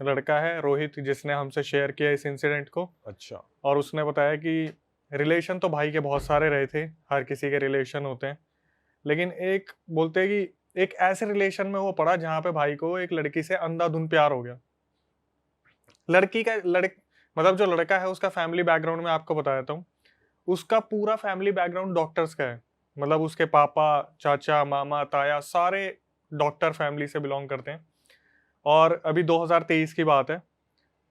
लड़का है रोहित, जिसने हमसे शेयर किया इस इंसिडेंट को। अच्छा। और उसने बताया कि रिलेशन तो भाई के बहुत सारे रहे थे, हर किसी के रिलेशन होते हैं, लेकिन एक बोलते हैं कि एक ऐसे रिलेशन में वो पड़ा जहाँ पे भाई को एक लड़की से अंधाधुंध प्यार हो गया। लड़की का लड़क मतलब जो लड़का है उसका फैमिली बैकग्राउंड में आपको बता देता हूँ। उसका पूरा फैमिली बैकग्राउंड डॉक्टर्स का है। मतलब उसके पापा, चाचा, मामा, ताया सारे डॉक्टर फैमिली से बिलोंग करते हैं। और अभी 2023 की बात है।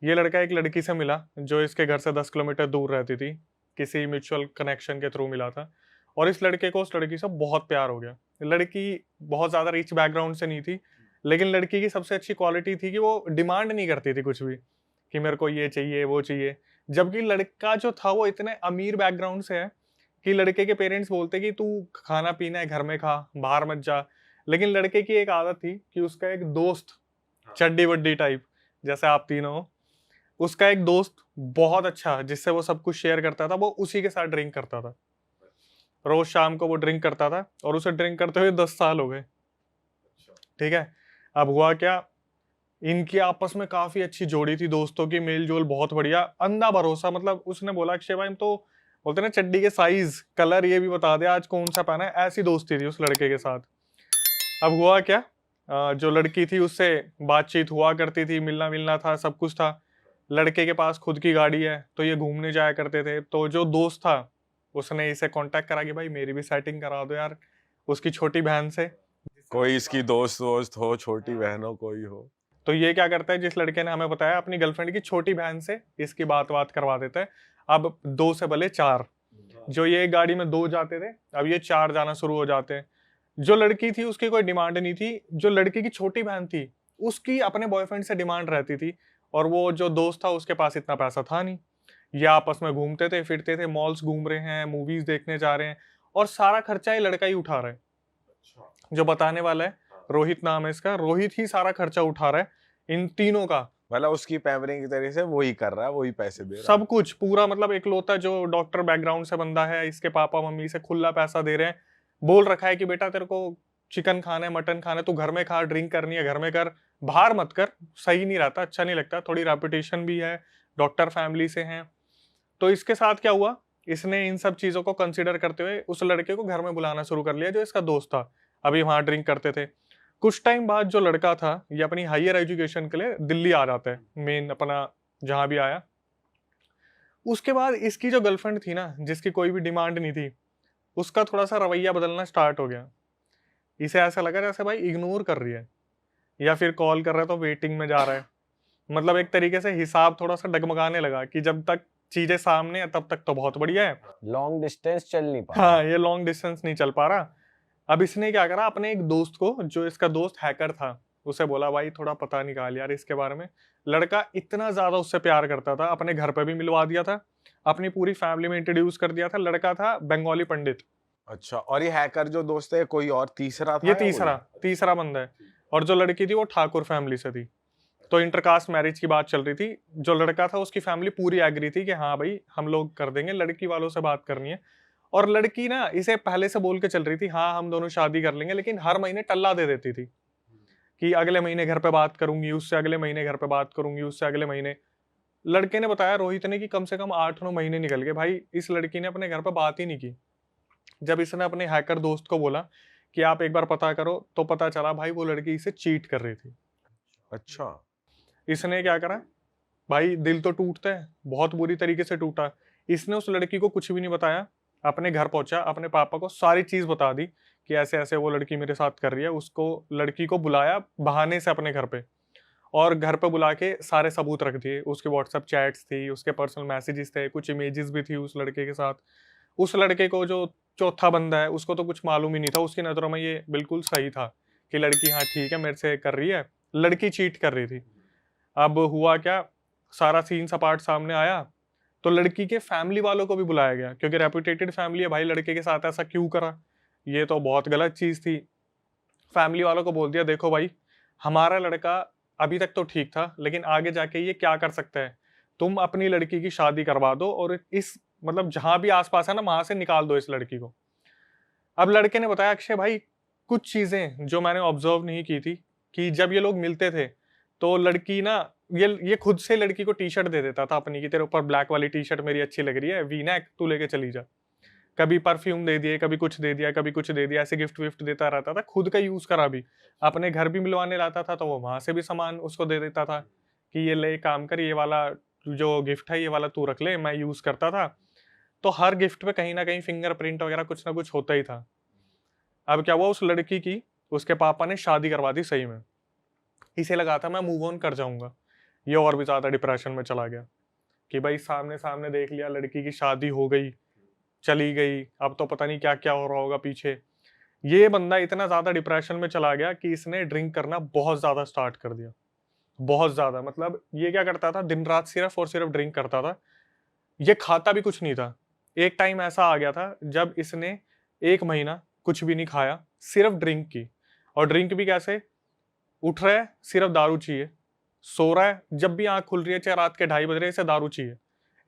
ये लड़का एक लड़की से मिला जो इसके घर से 10 किलोमीटर दूर रहती थी। किसी म्यूचुअल कनेक्शन के थ्रू मिला था। और इस लड़के को उस लड़की से बहुत प्यार हो गया। लड़की बहुत ज़्यादा रिच बैकग्राउंड से नहीं थी, लेकिन लड़की की सबसे अच्छी क्वालिटी थी कि वो डिमांड नहीं करती थी कुछ भी, कि मेरे को ये चाहिए, वो चाहिए। जबकि लड़का जो था वो इतने अमीर बैकग्राउंड से है कि लड़के के पेरेंट्स बोलते कि तू खाना पीना है घर में खा, बाहर मत जा। लेकिन लड़के की एक आदत थी कि उसका एक दोस्त, चड्डी वड्डी टाइप, जैसे आप तीनों हो, उसका एक दोस्त बहुत अच्छा, जिससे वो सब कुछ शेयर करता था, वो उसी के साथ ड्रिंक करता था। रोज शाम को वो ड्रिंक करता था और उसे ड्रिंक करते हुए 10 साल हो गए। ठीक है। अब हुआ क्या, इनकी आपस में काफी अच्छी जोड़ी थी, दोस्तों की मेल जोल बहुत बढ़िया, अंधा भरोसा। मतलब उसने बोला अक्षय भाई तो बोलते ना चड्डी के साइज, कलर ये भी बता दे आज कौन सा पहना है, ऐसी दोस्ती थी उस लड़के के साथ। अब हुआ क्या, जो लड़की थी उससे बातचीत हुआ करती थी, मिलना मिलना था, सब कुछ था। लड़के के पास खुद की गाड़ी है तो ये घूमने जाया करते थे। तो जो दोस्त था उसने इसे कांटेक्ट करा कि भाई मेरी भी सेटिंग करा दो यार उसकी छोटी बहन से। कोई इसकी दोस्त वोस्त हो, छोटी बहन हो, कोई हो। तो ये क्या करता है, जिस लड़के ने हमें बताया अपनी गर्लफ्रेंड की छोटी बहन से इसकी बात करवा देता है। अब दो से भले चार, जो ये एक गाड़ी में दो जाते थे अब ये चार जाना शुरू हो जाते हैं। जो लड़की थी उसकी कोई डिमांड नहीं थी, जो लड़की की छोटी बहन थी उसकी अपने बॉयफ्रेंड से डिमांड रहती थी। और वो जो दोस्त था उसके पास इतना पैसा था नहीं। ये आपस में घूमते थे फिरते थे, मॉल्स घूम रहे हैं, मूवीज देखने जा रहे हैं, और सारा खर्चा ये लड़का ही उठा रहा है। जो बताने वाला है, रोहित नाम है इसका, रोहित ही सारा खर्चा उठा रहा है इन तीनों का। मतलब उसकी पैम्परिंग की तरीके से वही कर रहा है, वही पैसे दे रहा है। सब कुछ पूरा, मतलब इकलौता जो डॉक्टर बैकग्राउंड से बंदा है, इसके पापा मम्मी से खुला पैसा दे रहे हैं। बोल रखा है कि बेटा तेरे को चिकन खाना है, मटन खाना है, तू घर में खा, ड्रिंक करनी है घर में कर, बाहर मत कर, सही नहीं रहता, अच्छा नहीं लगता, थोड़ी रेपुटेशन भी है, डॉक्टर फैमिली से हैं। तो इसके साथ क्या हुआ, इसने इन सब चीजों को कंसिडर करते हुए उस लड़के को घर में बुलाना शुरू कर लिया जो इसका दोस्त था। अभी वहां ड्रिंक करते थे। कुछ टाइम बाद जो लड़का था ये अपनी हायर एजुकेशन के लिए दिल्ली आ जाता है, मेन अपना जहां भी आया। उसके बाद इसकी जो गर्लफ्रेंड थी ना, जिसकी कोई भी डिमांड नहीं थी, उसका थोड़ा सा रवैया बदलना स्टार्ट हो गया। इसे ऐसा लगा जैसे भाई इग्नोर कर रही है, या फिर कॉल कर रहा है तो वेटिंग में जा रहा है। मतलब एक तरीके से हिसाब थोड़ा सा डगमगाने लगा कि जब तक चीजें सामने है तब तक तो बहुत बढ़िया है। लॉन्ग डिस्टेंस चल नहीं पा रहा। हाँ, ये लॉन्ग डिस्टेंस नहीं चल पा रहा। अब इसने क्या करा, अपने एक दोस्त को, जो इसका दोस्त हैकर था, उसे बोला भाई थोड़ा पता निकाल यार इसके बारे में। लड़का इतना ज्यादा उससे प्यार करता था, अपने घर पे भी मिलवा दिया था, अपनी पूरी फैमिली में इंट्रोड्यूस कर दिया था। लड़का था बंगाली पंडित। अच्छा, और ये हैकर जो दोस्त है कोई और तीसरा था ये या वही? तीसरा तीसरा बंदा है। और जो लड़की थी वो ठाकुर फैमिली से थी। तो इंटरकास्ट मैरिज की बात चल रही थी। जो लड़का था उसकी फैमिली पूरी एग्री थी कि हाँ भाई हम लोग कर देंगे, लड़की वालों से बात करनी है। और लड़की ना इसे पहले से बोल के चल रही थी हाँ हम दोनों शादी कर लेंगे, लेकिन हर महीने टल्ला दे देती थी कि अगले महीने घर पे बात करूंगी उससे, अगले महीने घर पे बात करूंगी उससे, अगले महीने। लड़के ने बताया रोहित ने कि कम से कम 8-9 महीने निकल गए भाई, इस लड़की ने अपने घर पे बात ही नहीं की। जब इसने अपने हैकर दोस्त को बोला कि आप एक बार पता करो, तो पता चला भाई वो लड़की इसे चीट कर रही थी। अच्छा। इसने क्या करा, भाई दिल तो टूटता है, बहुत बुरी तरीके से टूटा। इसने उस लड़की को कुछ भी नहीं बताया, अपने घर पहुंचा, अपने पापा को सारी चीज बता दी कि ऐसे ऐसे वो लड़की मेरे साथ कर रही है। उसको, लड़की को बुलाया बहाने से अपने घर पे, और घर पे बुला के सारे सबूत रख दिए। उसके व्हाट्सएप चैट्स थी, उसके पर्सनल मैसेजेस थे, कुछ इमेजेस भी थी उस लड़के के साथ। उस लड़के को, जो चौथा बंदा है, उसको तो कुछ मालूम ही नहीं था। उसकी नज़रों में ये बिल्कुल सही था कि लड़की हाँ ठीक है मेरे से कर रही है, लड़की चीट कर रही थी। अब हुआ क्या, सारा सीन सपाट सामने आया। तो लड़की के फैमिली वालों को भी बुलाया गया, क्योंकि रेपुटेटेड फैमिली है भाई, लड़के के साथ ऐसा क्यों करा, ये तो बहुत गलत चीज थी। फैमिली वालों को बोल दिया देखो भाई, हमारा लड़का अभी तक तो ठीक था, लेकिन आगे जाके ये क्या कर सकता है, तुम अपनी लड़की की शादी करवा दो, और इस मतलब जहां भी आसपास है ना वहां से निकाल दो इस लड़की को। अब लड़के ने बताया अक्षय भाई कुछ चीजें जो मैंने ऑब्जर्व नहीं की थी, कि जब ये लोग मिलते थे तो लड़की ना ये खुद से लड़की को टी शर्ट दे देता था अपनी कि तेरे ऊपर ब्लैक वाली टी शर्ट मेरी अच्छी लग रही है, वी नेक, तू लेके चली जा। कभी परफ्यूम दे दिए, कभी कुछ दे दिया, कभी कुछ दे दिया, ऐसे गिफ्ट विफ्ट देता रहता था, खुद का यूज करा भी। अपने घर भी मिलवाने लाता था तो वो वहां से भी सामान उसको दे देता था कि ये ले, काम कर, ये वाला जो गिफ्ट है ये वाला तू रख ले, मैं यूज करता था। तो हर गिफ्ट पे कहीं ना कहीं फिंगरप्रिंट वगैरह कुछ ना कुछ होता ही था। अब क्या हुआ, उस लड़की की उसके पापा ने शादी करवा दी सही में। इसे लगा था मैं मूव ऑन कर जाऊंगा, ये और भी ज्यादा डिप्रेशन में चला गया कि भाई सामने सामने देख लिया, लड़की की शादी हो गई, चली गई, अब तो पता नहीं क्या क्या हो रहा होगा पीछे। ये बंदा इतना ज्यादा डिप्रेशन में चला गया कि इसने ड्रिंक करना बहुत ज्यादा स्टार्ट कर दिया, बहुत ज्यादा। मतलब ये क्या करता था, दिन रात सिर्फ और सिर्फ ड्रिंक करता था, ये खाता भी कुछ नहीं था। एक टाइम ऐसा आ गया था जब इसने 1 महीना कुछ भी नहीं खाया, सिर्फ ड्रिंक की। और ड्रिंक भी कैसे, उठ रहा है सिर्फ दारू चाहिए, सो रहा है जब भी आंख खुल रही है चाहे रात के 2:30 बज रहे, इसे दारू चाहिए,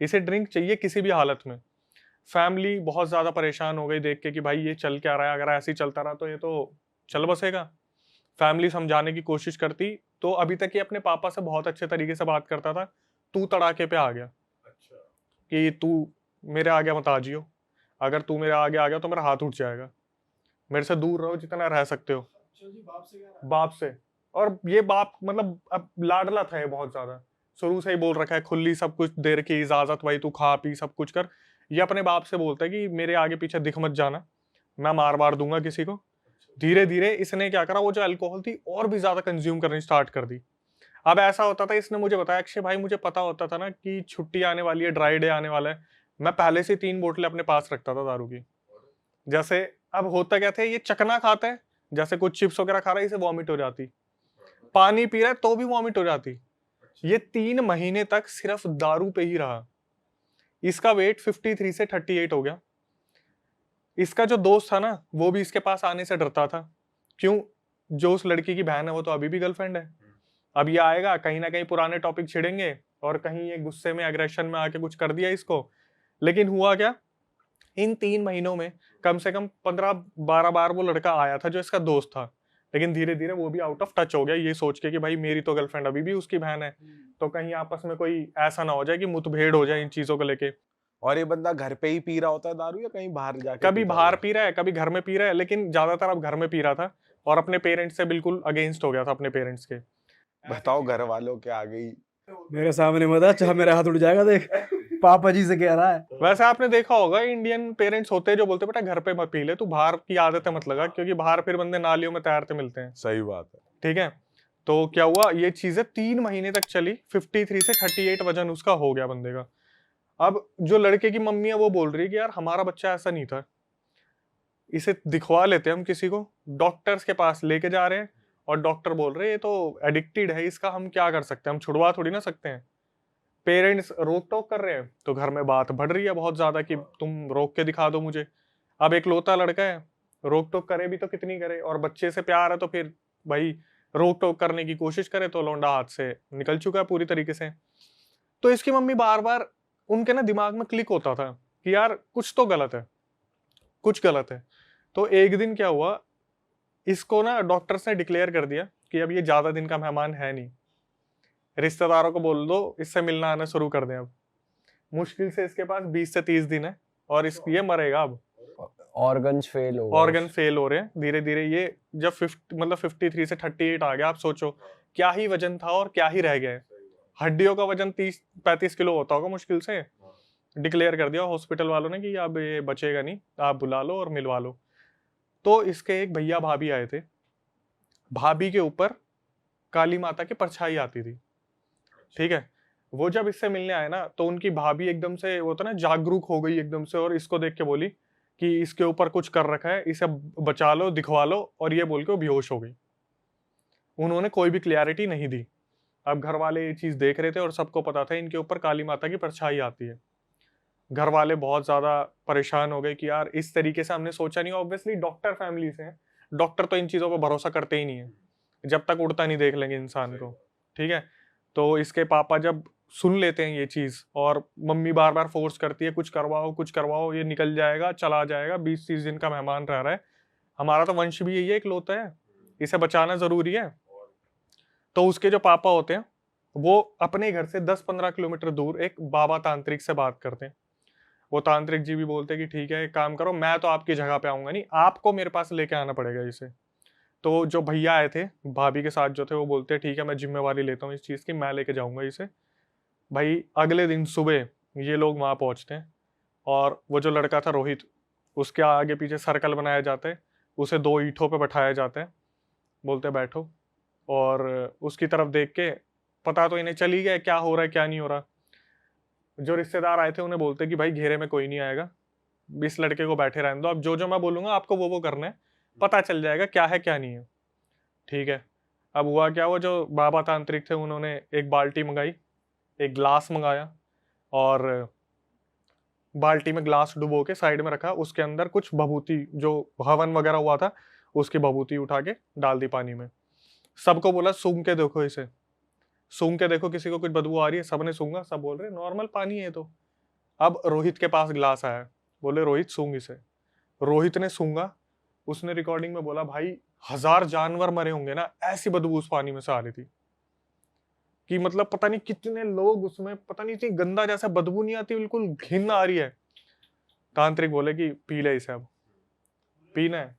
इसे ड्रिंक चाहिए किसी भी हालत में। फैमिली बहुत ज्यादा परेशान हो गई देख के कि भाई ये चल क्या रहा है, अगर ऐसे ही चलता रहा तो ये तो चल बसेगा। फैमिली समझाने की कोशिश करती, तो अभी तक ये अपने पापा से बहुत अच्छे तरीके से बात करता था, तू तड़ाके पे आ गया कि तू मेरे आगे मत आ जियो, अगर तू मेरे आगे आ गया तो मेरा हाथ उठ जाएगा, मेरे से दूर रहो जितना रह सकते हो। बाप से। और ये बाप मतलब अब लाडला था ये बहुत ज्यादा, शुरू से ही बोल रखा है, खुली सब कुछ दे रखी इजाजत, भाई तू खा पी सब कुछ कर। ये अपने बाप से बोलता है कि मेरे आगे पीछे दिख मत जाना, मैं मार मार दूंगा किसी को। धीरे धीरे इसने क्या करा, वो जो अल्कोहल थी और भी ज्यादा कंज्यूम करनी स्टार्ट कर दी। अब ऐसा होता था, इसने मुझे बताया, अक्षय भाई मुझे पता होता था ना कि छुट्टी आने वाली है, ड्राई डे आने वाला है, मैं पहले से 3 बोतलें अपने पास रखता था दारू की। जैसे अब होता क्या था, ये चकना खाता है, जैसे कुछ चिप्स वगैरह खा रहा है, इसे वॉमिट हो जाती, पानी पी रहा है तो भी वॉमिट हो जाती। ये 3 महीने तक सिर्फ दारू पे ही रहा। इसका वेट 53 से 38 हो गया। इसका जो दोस्त था ना, वो भी इसके पास आने से डरता था। क्यों? जो उस लड़की की बहन है वो तो अभी भी गर्लफ्रेंड है। अब ये आएगा, कहीं ना कहीं पुराने टॉपिक छिड़ेंगे और कहीं ये गुस्से में एग्रेशन में आके कुछ कर दिया इसको। लेकिन हुआ क्या, इन 3 महीनों में कम से कम 15-12 बार वो लड़का आया था जो इसका दोस्त था। लेकिन धीरे धीरे वो भी आउट ऑफ टच हो गया, ये सोच के कि भाई मेरी तो गर्लफ्रेंड अभी भी उसकी बहन है, तो कहीं आपस में कोई ऐसा ना हो जाए कि मुठभेड़ हो जाए इन चीजों को लेके। और ये बंदा घर पे ही पी रहा होता है दारू या कहीं बाहर जाके कभी पीता बाहर होगा? पी रहा है, कभी घर में पी रहा है, लेकिन ज्यादातर अब घर में पी रहा था और अपने पेरेंट्स से बिल्कुल अगेंस्ट हो गया था, अपने पेरेंट्स के। बताओ घर वालों के आ गई। मेरे सामने मत आ, चाहे मेरा हाथ उठ जाएगा देख, पापा जी से कह रहा है। वैसे आपने देखा होगा, इंडियन पेरेंट्स होते हैं जो बोलते हैं बेटा घर पे मत पी ले, तू बाहर की आदतें मत लगा, क्योंकि बाहर फिर बंदे नालियों में तैरते मिलते हैं। सही बात है। ठीक है, तो क्या हुआ, ये चीजें 3 महीने तक चली, 53 से 38 वजन उसका हो गया बंदे का। अब जो लड़के की मम्मी है वो बोल रही है कि यार हमारा बच्चा ऐसा नहीं था, इसे दिखवा लेते हैं हम किसी को। डॉक्टर्स के पास लेके जा रहे हैं और डॉक्टर बोल रहे हैं ये तो एडिक्टेड है, इसका हम क्या कर सकते हैं, हम छुड़वा थोड़ी ना सकते हैं। पेरेंट्स रोक टोक कर रहे हैं तो घर में बात बढ़ रही है बहुत ज्यादा कि तुम रोक के दिखा दो मुझे। अब एक लौता लड़का है, रोक टोक करे भी तो कितनी करे, और बच्चे से प्यार है तो फिर भाई रोक टोक करने की कोशिश करे तो लौंडा हाथ से निकल चुका है पूरी तरीके से। तो इसकी मम्मी बार बार, उनके ना दिमाग में क्लिक होता था कि यार कुछ तो गलत है, कुछ गलत है। तो एक दिन क्या हुआ, इसको ना डॉक्टर्स ने डिक्लेयर कर दिया कि अब ये ज्यादा दिन का मेहमान है नहीं, रिश्तेदारों को बोल दो इससे मिलना आना शुरू कर दें। अब मुश्किल से इसके पास 20 से 30 दिन है और ये मरेगा अब। ऑर्गन्स फेल हो गए ऑर्गन फेल हो रहे हैं धीरे धीरे। ये जब 53 से 38 आ गया, आप सोचो क्या ही वजन था और क्या ही रह गया है। हड्डियों का वजन 30-35 किलो होता होगा मुश्किल से। डिक्लेयर कर दिया हॉस्पिटल वालों ने कि अब ये बचेगा नहीं, आप बुला लो और मिलवा लो। तो इसके एक भैया भाभी आए थे, भाभी के ऊपर काली माता की परछाई आती थी। ठीक है, वो जब इससे मिलने आए ना तो उनकी भाभी एकदम से, वो था ना, जागरूक हो गई एकदम से, और इसको देख के बोली कि इसके ऊपर कुछ कर रखा है, इसे बचा लो, दिखवा लो, और ये बोल के वो बेहोश हो गई। उन्होंने कोई भी क्लियरिटी नहीं दी। अब घर वाले ये चीज देख रहे थे और सबको पता था इनके ऊपर काली माता की परछाई आती है। घर वाले बहुत ज्यादा परेशान हो गए कि यार इस तरीके से हमने सोचा नहीं। ऑब्वियसली डॉक्टर फैमिली से हैं, डॉक्टर तो इन चीजों पर भरोसा करते ही नहीं है जब तक उड़ता नहीं देख लेंगे इंसान को। ठीक है, तो इसके पापा जब सुन लेते हैं ये चीज और मम्मी बार बार फोर्स करती है कुछ करवाओ कुछ करवाओ, ये निकल जाएगा चला जाएगा, 20-30 दिन का मेहमान रह रहा है, हमारा तो वंश भी यही है, इकलौता है, इसे बचाना जरूरी है। तो उसके जो पापा होते हैं वो अपने घर से 10-15 किलोमीटर दूर एक बाबा तांत्रिक से बात करते हैं। वो तांत्रिक जी भी बोलते हैं कि ठीक है, एक काम करो, मैं तो आपकी जगह पे आऊंगा नहीं, आपको मेरे पास लेके आना पड़ेगा इसे। तो जो भैया आए थे भाभी के साथ जो थे, वो बोलते हैं ठीक है, मैं जिम्मेवारी लेता हूँ इस चीज़ की, मैं लेके जाऊंगा इसे। भाई अगले दिन सुबह ये लोग वहाँ पहुँचते हैं, और वो जो लड़का था रोहित, उसके आगे पीछे सर्कल बनाया जाता है, उसे 2 ईंटों पे बैठाया जाता है, बोलते हैं बैठो, और उसकी तरफ देख के पता तो इन्हें चल ही गया क्या हो रहा है क्या नहीं हो रहा। जो रिश्तेदार आए थे उन्हें बोलते कि भाई घेरे में कोई नहीं आएगा, इस लड़के को बैठे रहने दो, अब जो जो मैं बोलूंगा आपको वो करना है, पता चल जाएगा क्या है क्या नहीं है। ठीक है। अब हुआ क्या, वो जो बाबा तांत्रिक थे उन्होंने एक बाल्टी मंगाई, एक ग्लास मंगाया, और बाल्टी में ग्लास डुबो के साइड में रखा, उसके अंदर कुछ भभूति जो हवन वगैरह हुआ था उसकी भभूति उठा के डाल दी पानी में। सबको बोला सूंघ के देखो इसे, सूंघ के देखो किसी को कुछ बदबू आ रही है, सबने सूंघा, सब बोल रहे नॉर्मल पानी है तो। अब रोहित के पास ग्लास आया, बोले रोहित सूंघ इसे। रोहित ने सूंघा, उसने रिकॉर्डिंग में बोला भाई 1000 जानवर मरे होंगे ना, ऐसी बदबू उस पानी में से आ रही थी कि मतलब पता नहीं कितने लोग उसमें, पता नहीं इतनी गंदा, जैसा बदबू नहीं आती, बिल्कुल घिन आ रही है। तांत्रिक बोले कि पी ले इसे, अब पीना है।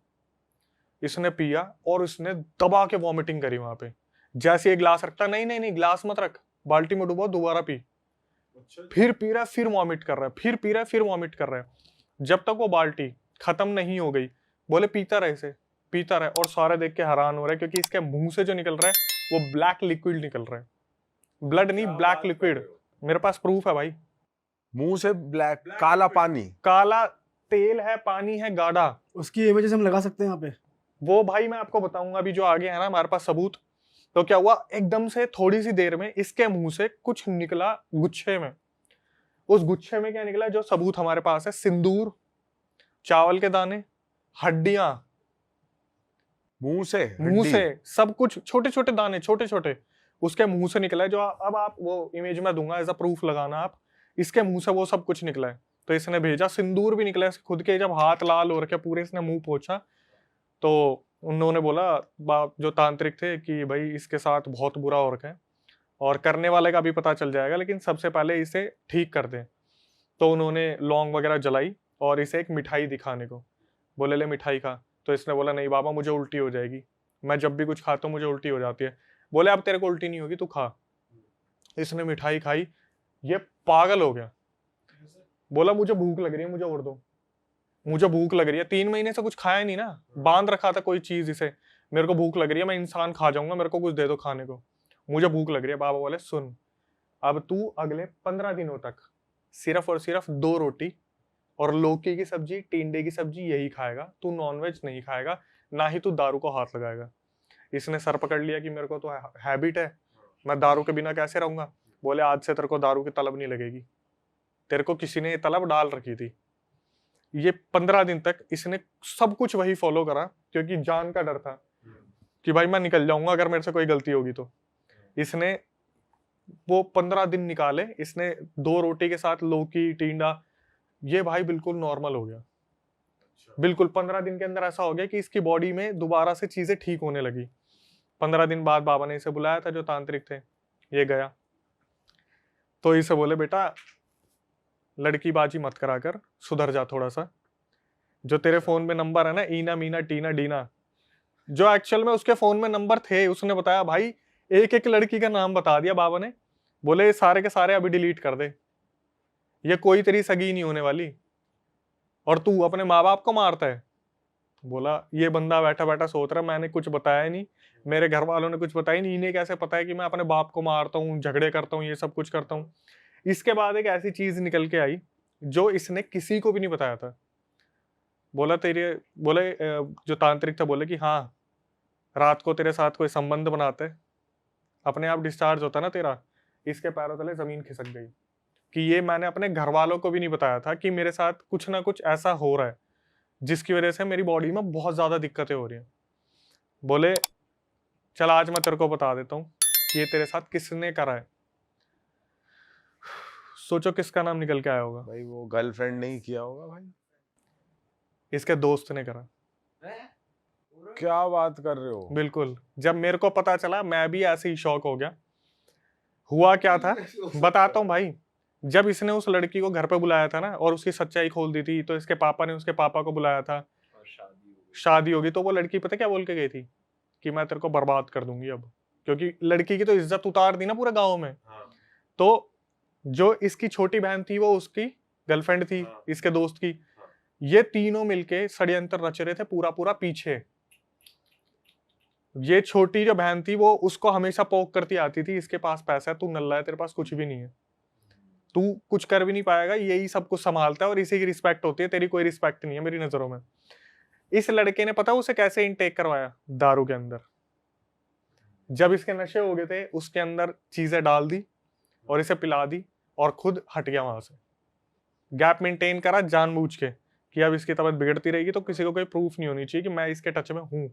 इसने पिया और उसने दबा के वॉमिटिंग करी वहां पे। जैसे ये ग्लास रखता, नहीं नहीं नहीं ग्लास मत रख, बाल्टी में डुबो, दोबारा पी। फिर पी रहा है, फिर वॉमिट कर रहा है, फिर पी रहा है, फिर वॉमिट कर रहा है, जब तक वो बाल्टी खत्म नहीं हो गई। बोले पीता रहे इसे, पीता रहे, और सारे देख के हैरान हो रहे हैं क्योंकि इसके मुंह से जो निकल रहा है वो ब्लैक लिक्विड निकल रहा है, ब्लड नहीं, ब्लैक लिक्विड। मेरे पास प्रूफ है भाई। मुंह से ब्लैक काला पानी, काला तेल है, पानी है गाढ़ा। उसकी इमेजेस हम लगा सकते हैं यहाँ पे। वो भाई मैं आपको बताऊंगा अभी, जो आगे है ना हमारे पास सबूत। तो क्या हुआ, एकदम से थोड़ी सी देर में इसके मुंह से कुछ निकला गुच्छे में। उस गुच्छे में क्या निकला, जो सबूत हमारे पास है, सिंदूर, चावल के दाने, हड्डियां, मुंह से मुंह हड्डी। से सब कुछ, छोटे छोटे दाने, छोटे छोटे उसके मुंह से निकला है। जो अब आप वो इमेज में दूंगा एज अ प्रूफ लगाना आप, इसके मुंह से वो सब कुछ निकला है। तो इसने भेजा, सिंदूर भी निकला है खुद के, जब हाथ लाल हो रखे पूरे, इसने मुंह पोंछा तो उन्होंने बोला जो तांत्रिक थे कि भाई इसके साथ बहुत बुरा हो रखा है, और करने वाले का भी पता चल जाएगा, लेकिन सबसे पहले इसे ठीक कर दें। तो उन्होंने लौंग वगैरह जलाई और इसे एक मिठाई दिखाने को बोले, ले मिठाई खा। तो इसने बोला नहीं बाबा मुझे उल्टी हो जाएगी, मैं जब भी कुछ खाता हूँ मुझे उल्टी हो जाती है। बोले अब तेरे को उल्टी नहीं होगी, तू खा। इसने मिठाई खाई, ये पागल हो गया, बोला मुझे भूख लग रही है, मुझे और दो, मुझे भूख लग रही है। 3 महीने से कुछ खाया नहीं ना, बांध रखा था कोई चीज इसे, मेरे को भूख लग रही है, मैं इंसान खा जाऊंगा, मेरे को कुछ दे दो खाने को, मुझे भूख लग रही है। बाबा बोले सुन, अब तू अगले 15 दिनों तक सिर्फ और सिर्फ 2 रोटी और लौकी की सब्जी, टिंडे की सब्जी यही खाएगा, तू नॉनवेज नहीं खाएगा, ना ही तू दारू को हाथ लगाएगा। इसने सर पकड़ लिया कि मेरे को तो हैबिट है, मैं दारू के बिना कैसे रहूंगा। बोले आज से तेरे को दारू की तलब नहीं लगेगी, तेरे को किसी ने ये तलब डाल रखी थी। ये 15 दिन तक इसने सब कुछ वही फॉलो करा, क्योंकि जान का डर था कि भाई मैं निकल जाऊंगा अगर मेरे से कोई गलती होगी तो। इसने वो 15 दिन निकाले, इसने 2 रोटी के साथ लौकी, टिंडा, ये भाई बिल्कुल नॉर्मल हो गया। बिल्कुल 15 दिन के अंदर ऐसा हो गया कि इसकी बॉडी में दोबारा से चीजें ठीक होने लगी। 15 दिन बाद बाबा ने इसे बुलाया था, जो तांत्रिक थे, ये गया तो इसे बोले बेटा लड़की बाजी मत करा कर, सुधर जा थोड़ा सा। जो तेरे फोन में नंबर है ना, ईना मीना टीना डीना, जो एक्चुअल में उसके फोन में नंबर थे, उसने बताया भाई एक एक लड़की का नाम बता दिया बाबा ने। बोले ये सारे के सारे अभी डिलीट कर दे, ये कोई तेरी सगी नहीं होने वाली, और तू अपने माँ बाप को मारता है। बोला ये बंदा बैठा बैठा सोच रहा मैंने कुछ बताया नहीं, मेरे घर वालों ने कुछ बताया नहीं, इन्हें कैसे पता है कि मैं अपने बाप को मारता हूँ, झगड़े करता हूँ, ये सब कुछ करता हूँ। इसके बाद एक ऐसी चीज निकल के आई जो इसने किसी को भी नहीं बताया था। बोला बोले जो तांत्रिक था, बोले कि हाँ रात को तेरे साथ कोई संबंध बनाते, अपने आप डिस्चार्ज होता ना तेरा। इसके पैरों तले जमीन खिसक गई कि ये मैंने अपने घर वालों को भी नहीं बताया था कि मेरे साथ कुछ ना कुछ ऐसा हो रहा है जिसकी वजह से मेरी बॉडी में बहुत ज्यादा दिक्कतें हो रही हैं। बोले चल आज मैं तेरे को बता देता हूँ कि ये तेरे साथ किसने करा है। सोचो किसका नाम निकल के आया होगा। भाई वो गर्लफ्रेंड नहीं किया होगा भाई, इसके दोस्त ने करा। क्या बात कर रहे हो। बिल्कुल, जब मेरे को पता चला मैं भी ऐसे ही शॉक हो गया। हुआ क्या था बताता हूँ भाई। जब इसने उस लड़की को घर पे बुलाया था ना और उसकी सच्चाई खोल दी थी, तो इसके पापा ने उसके पापा को बुलाया था, शादी होगी, तो वो लड़की पता क्या बोल के गई थी कि मैं तेरे को बर्बाद कर दूंगी अब, क्योंकि लड़की की तो इज्जत उतार दी ना पूरे गांव में। तो जो इसकी छोटी बहन थी वो उसकी गर्लफ्रेंड थी, इसके दोस्त की। ये तीनों मिलके षड्यंत्र रच रहे थे पूरा पूरा पीछे। ये छोटी जो बहन थी वो उसको हमेशा पोक करती आती थी, इसके पास पैसा है, तू नल्ला है, तेरे पास कुछ भी नहीं है, तू कुछ कर भी नहीं पाएगा, यही सब कुछ संभालता है और इसी की रिस्पेक्ट होती है, तेरी कोई रिस्पेक्ट नहीं है मेरी नजरों में। इस लड़के ने पता उसे कैसे इनटेक करवाया, दारू के अंदर। जब इसके नशे हो गए थे उसके अंदर चीजें डाल दी और इसे पिला दी और खुद हट गया वहां से। गैप मेंटेन करा जानबूझ के कि अब इसकी तबीयत बिगड़ती रहेगी तो किसी को कोई प्रूफ नहीं होनी चाहिए कि मैं इसके टच में हूं।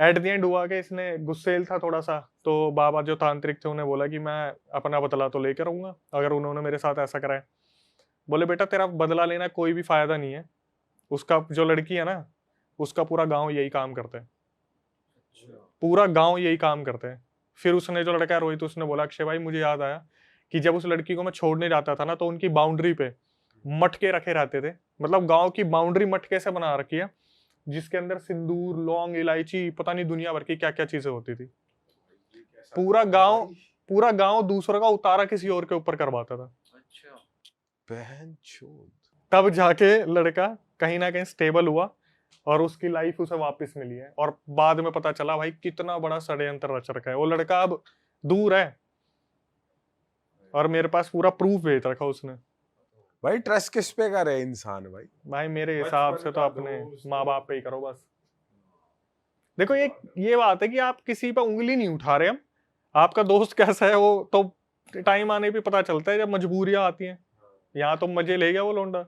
एट द एंड हुआ कि इसने गुस्सेल था थोड़ा सा, तो बाबा जो तांत्रिक थे उन्हें बोला कि मैं अपना बदला तो लेकर आऊंगा अगर उन्होंने मेरे साथ ऐसा करा है। बोले बेटा तेरा बदला लेना कोई भी फायदा नहीं है, उसका जो लड़की है ना उसका पूरा गांव यही काम करता है, पूरा गांव यही काम करते हैं। फिर उसने जो लड़का है रोहित, उसने बोला अक्षय भाई मुझे याद आया कि जब उस लड़की को मैं छोड़ने जाता था ना तो उनकी बाउंड्री पे मटके रखे रहते थे, मतलब गांव की बाउंड्री मटके से बना रखी है जिसके अंदर सिंदूर, लौंग, इलायची, पता नहीं दुनिया भर की क्या क्या चीजें होती थी। पूरा गांव दूसरों का उतारा किसी और के ऊपर करवाता था। बहन चोद। तब जाके लड़का कहीं ना कहीं स्टेबल हुआ और उसकी लाइफ उसे वापस मिली है। और बाद में पता चला भाई कितना बड़ा षड्यंत्र रच रखा है। वो लड़का अब दूर है और मेरे पास पूरा प्रूफ भेज रखा उसने। भाई ट्रस्ट किस पे करे इंसान भाई? भाई मेरे हिसाब से तो अपने माँ बाप पे ही करो बस। देखो ये बात है कि आप किसी पे उंगली नहीं उठा रहे, हम आपका दोस्त कैसा है वो तो टाइम आने पे पता चलता है, जब मजबूरियां आती हैं। यहाँ तो मजे ले गया वो लौंडा।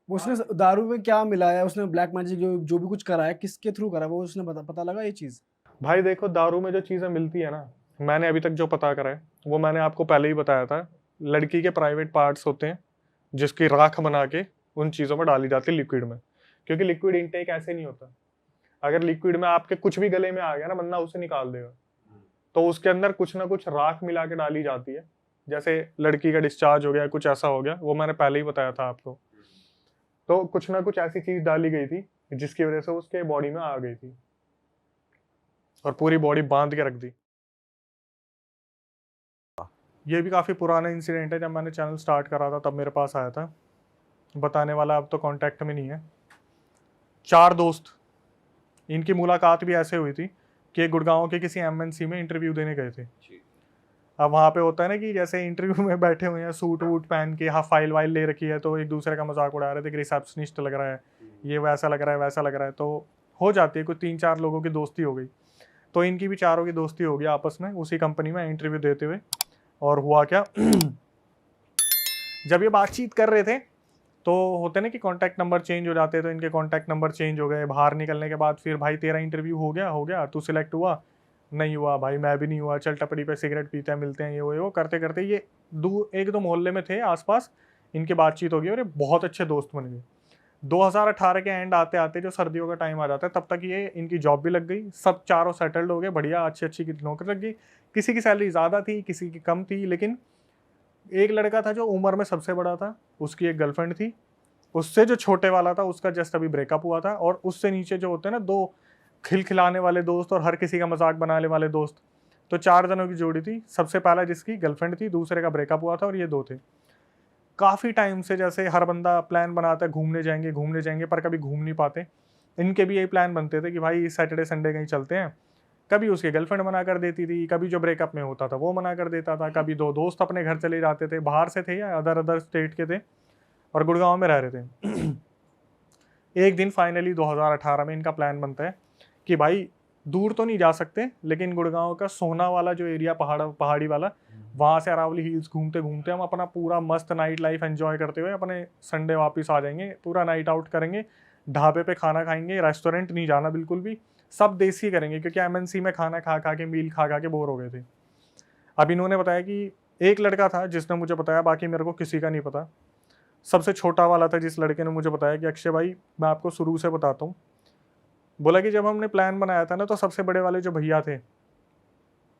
उसने दारू में क्या मिलाया, उसने ब्लैक मैजिक जो भी कुछ करा है किसके थ्रू करा वो उसने पता लगा ये चीज? भाई देखो दारू में जो चीजें मिलती है ना, मैंने अभी तक जो पता करा है वो मैंने आपको पहले ही बताया था। लड़की के प्राइवेट पार्ट्स होते हैं जिसकी राख बना के उन चीजों में डाली जाती है लिक्विड में, क्योंकि लिक्विड इनटेक ऐसे नहीं होता। अगर लिक्विड में आपके कुछ भी गले में आ गया ना बंदा उसे निकाल देगा, तो उसके अंदर कुछ ना कुछ राख मिला के डाली जाती है। जैसे लड़की का डिस्चार्ज हो गया, कुछ ऐसा हो गया, वो मैंने पहले ही बताया था आपको। तो कुछ ना कुछ ऐसी चीज डाली गई थी जिसकी वजह से उसके बॉडी में आ गई थी और पूरी बॉडी बांध के रख दी। ये भी काफी पुराना इंसिडेंट है। जब मैंने चैनल स्टार्ट करा था तब मेरे पास आया था, बताने वाला अब तो कांटेक्ट में नहीं है। 4 दोस्त, इनकी मुलाकात भी ऐसे हुई थी कि गुड़गांव के किसी एमएनसी में इंटरव्यू देने गए थे। अब वहाँ पे होता है ना कि जैसे इंटरव्यू में बैठे हुए हैं सूट वूट पहन के, हाँ फाइल वाइल ले रखी है, तो एक दूसरे का मजाक उड़ा रहे थे कि रिसेप्शनिस्ट लग रहा है, ये वैसा लग रहा है, वैसा लग रहा है। तो हो जाती है, कुछ 3-4 लोगों की दोस्ती हो गई। तो इनकी भी चारों की दोस्ती हो गई आपस में उसी कंपनी में इंटरव्यू देते हुए। और हुआ क्या जब ये बातचीत कर रहे थे तो होते ना कि कॉन्टैक्ट नंबर चेंज हो जाते हैं, तो इनके कॉन्टैक्ट नंबर चेंज हो गए। बाहर निकलने के बाद फिर भाई तेरा इंटरव्यू हो गया, तू सिलेक्ट हुआ? नहीं हुआ भाई, मैं भी नहीं हुआ, चल टपड़ी पे सिगरेट पीते हैं, मिलते हैं, ये वो करते करते ये 1-2 मोहल्ले में थे आसपास, इनकी बातचीत हो गई और ये बहुत अच्छे दोस्त बन गए। 2018 के एंड आते आते जो सर्दियों का टाइम आ जाता है तब तक ये इनकी जॉब भी लग गई, सब चारों सेटल्ड हो गए, बढ़िया अच्छी की नौकरी लग गई। किसी की सैलरी ज़्यादा थी, किसी की कम थी, लेकिन एक लड़का था जो उम्र में सबसे बड़ा था, उसकी एक गर्लफ्रेंड थी, उससे जो छोटे वाला था उसका जस्ट अभी ब्रेकअप हुआ था, और उससे नीचे जो होते हैं ना 2 खिलखिलाने वाले दोस्त और हर किसी का मजाक बनाने वाले दोस्त, तो 4 जनों की जोड़ी थी। सबसे पहला जिसकी गर्लफ्रेंड थी, दूसरे का ब्रेकअप हुआ था और ये 2 थे। काफ़ी टाइम से जैसे हर बंदा प्लान बनाता है घूमने जाएंगे, पर कभी घूम नहीं पाते। इनके भी यही प्लान बनते थे कि भाई सैटरडे संडे कहीं चलते हैं। कभी उसकी गर्लफ्रेंड मना कर देती थी, कभी जो ब्रेकअप में होता था वो मना कर देता था, कभी 2 दोस्त अपने घर चले जाते थे, बाहर से थे या अदर स्टेट के थे और गुड़गांव में रह रहे थे। एक दिन फाइनली 2018 में इनका प्लान बनता है कि भाई दूर तो नहीं जा सकते, लेकिन गुड़गांव का सोना वाला जो एरिया पहाड़ी वाला, वहाँ से अरावली हिल्स घूमते घूमते हम अपना पूरा मस्त नाइट लाइफ एंजॉय करते हुए अपने संडे वापस आ जाएंगे। पूरा नाइट आउट करेंगे, ढाबे पे खाना खाएंगे, रेस्टोरेंट नहीं जाना बिल्कुल भी, सब देसी करेंगे, क्योंकि एमएनसी में खाना खा खा के मील खा खा के बोर हो गए थे। अब इन्होंने बताया कि एक लड़का था जिसने मुझे बताया, बाकी मेरे को किसी का नहीं पता। सबसे छोटा वाला था जिस लड़के ने मुझे बताया कि अक्षय भाई मैं आपको शुरू से बताता हूँ। बोला कि जब हमने प्लान बनाया था ना तो सबसे बड़े वाले जो भैया थे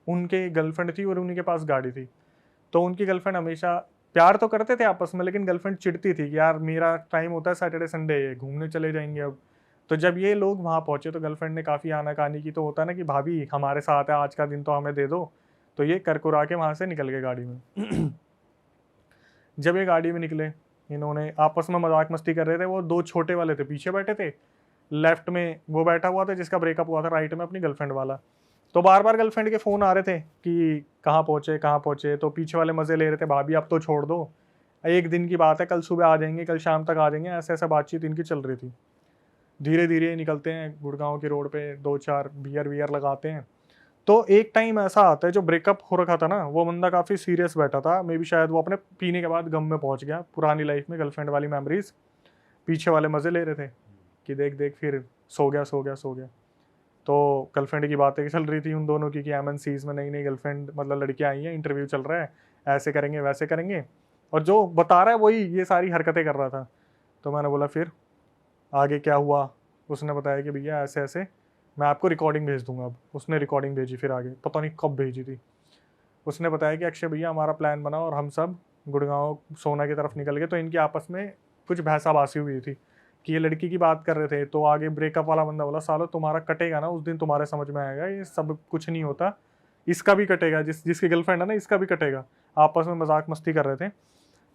उनके गर्लफ्रेंड थी और उन्हीं के पास गाड़ी थी। तो उनकी गर्लफ्रेंड हमेशा प्यार तो करते थे आपस में, लेकिन गर्लफ्रेंड चिढ़ती थी कि यार मेरा टाइम होता है सैटरडे संडे, घूमने चले जाएंगे अब। तो जब ये लोग वहाँ पहुंचे तो गर्लफ्रेंड ने काफ़ी आनाकानी की, तो होता है ना कि भाभी हमारे साथ है, आज का दिन तो हमें दे दो। तो ये करकुरा के वहाँ से निकल गए गाड़ी में। जब ये गाड़ी में निकले, इन्होंने आपस में मजाक मस्ती कर रहे थे। वो दो छोटे वाले थे पीछे बैठे थे, लेफ्ट में वो बैठा हुआ था जिसका ब्रेकअप हुआ था, राइट में अपनी गर्लफ्रेंड वाला। तो बार बार गर्लफ्रेंड के फ़ोन आ रहे थे कि कहाँ पहुँचे कहाँ पहुँचे। तो पीछे वाले मज़े ले रहे थे, भाभी अब तो छोड़ दो, एक दिन की बात है, कल सुबह आ जाएंगे, कल शाम तक आ जाएंगे, ऐसे ऐसा बातचीत इनकी चल रही थी। धीरे धीरे निकलते हैं गुड़गांव की रोड पे, 2-4 बियर वियर लगाते हैं। तो एक टाइम ऐसा आता है, जो ब्रेकअप हो रखा था ना, वो बंदा काफ़ी सीरियस बैठा था। मे बी शायद वो अपने पीने के बाद गम में पहुंच गया, पुरानी लाइफ में गर्लफ्रेंड वाली मेमोरीज। पीछे वाले मज़े ले रहे थे कि देख देख फिर सो गया सो गया सो गया। तो गर्लफ्रेंड की बातें चल रही थी उन दोनों की कि MNCs में नई नई गर्लफ्रेंड मतलब लड़कियाँ आई हैं, इंटरव्यू चल रहा है, ऐसे करेंगे वैसे करेंगे। और जो बता रहा है वही ये सारी हरकतें कर रहा था। तो मैंने बोला फिर आगे क्या हुआ? उसने बताया कि भैया ऐसे ऐसे, मैं आपको रिकॉर्डिंग भेज दूंगा। अब उसने रिकॉर्डिंग भेजी, फिर आगे पता नहीं कब भेजी थी। उसने बताया कि अक्षय भैया हमारा प्लान बना और हम सब गुड़गांव सोना की तरफ निकल गए। तो इनकी आपस में कुछ बहसाबासी हुई थी कि ये लड़की की बात कर रहे थे। तो आगे ब्रेकअप वाला बंदा बोला, सालो तुम्हारा कटेगा ना उस दिन, तुम्हारे समझ में आएगा, ये सब कुछ नहीं होता, इसका भी कटेगा, जिसकी गर्लफ्रेंड है ना इसका भी कटेगा। आपस में मजाक मस्ती कर रहे थे।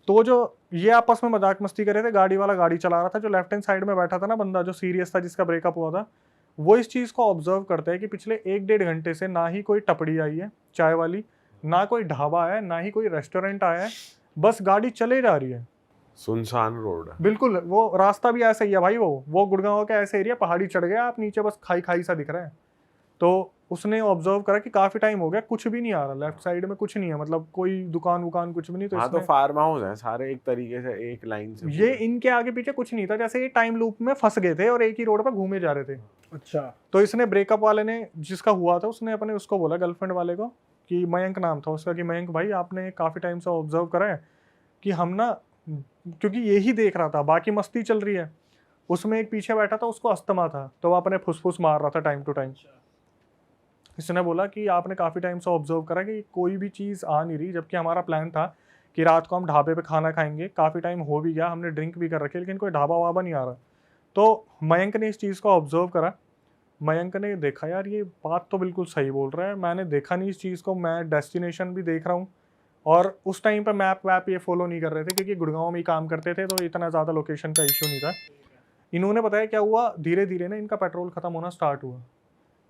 तो जो ये आपस में मजाक मस्ती कर रहे थे, गाड़ी वाला गाड़ी चला रहा था, जो लेफ्ट हैंड साइड में बैठा था ना बंदा, जो सीरियस था, जिसका ब्रेकअप हुआ था, वो इस चीज़ को ऑब्जर्व करते हैं कि पिछले 1-1.5 घंटे से ना ही कोई टपड़ी आई है चाय वाली, ना कोई ढाबा आया है, ना ही कोई रेस्टोरेंट आया है, बस गाड़ी चले जा रही है। सुनसान रोड है। बिल्कुल, वो रास्ता भी ऐसा ही है भाई। वो गुड़गांव का ऐसा एरिया, पहाड़ी चढ़ गया आप, नीचे बस खाई खाई सा दिख रहा है। तो उसने ऑब्जर्व करा कि काफी टाइम हो गया, कुछ भी नहीं आ रहा, लेफ्ट साइड में कुछ नहीं है, मतलब कोई दुकान वुकान कुछ भी नहीं। तो हाँ तो फार्म हाउस है सारे एक तरीके से, एक लाइन से ये इनके आगे पीछे कुछ नहीं था, जैसे ये टाइम लूप में फंस गए थे और एक ही रोड पर घूमे जा रहे थे। अच्छा। तो इसने ब्रेकअप वाले ने, जिसका हुआ था, उसने अपने उसको बोला, गर्लफ्रेंड वाले को, कि मयंक नाम था उसका, कि मयंक भाई आपने काफी टाइम से ऑब्जर्व करा है कि हम ना, क्योंकि यही देख रहा था, बाकी मस्ती चल रही है, उसमें एक पीछे बैठा था, उसको अस्थमा था, तो वो अपने फुसफुस मार रहा था टाइम टू टाइम। इसने बोला कि आपने काफ़ी टाइम से ऑब्जर्व करा कि कोई भी चीज़ आ नहीं रही, जबकि हमारा प्लान था कि रात को हम ढाबे पे खाना खाएंगे, काफ़ी टाइम हो भी गया, हमने ड्रिंक भी कर रखी है, लेकिन कोई ढाबा वाबा नहीं आ रहा। तो मयंक ने इस चीज़ को ऑब्जर्व करा। मयंक ने देखा यार ये बात तो बिल्कुल सही बोल रहा है, मैंने देखा नहीं इस चीज़ को, मैं डेस्टिनेशन भी देख रहा हूँ। और उस टाइम पर मैप वैप ये फॉलो नहीं कर रहे थे, क्योंकि गुड़गांव में ही काम करते थे, तो इतना ज़्यादा लोकेशन का इशू नहीं था। इन्होंने बताया क्या हुआ, धीरे धीरे ना इनका पेट्रोल ख़त्म होना स्टार्ट हुआ,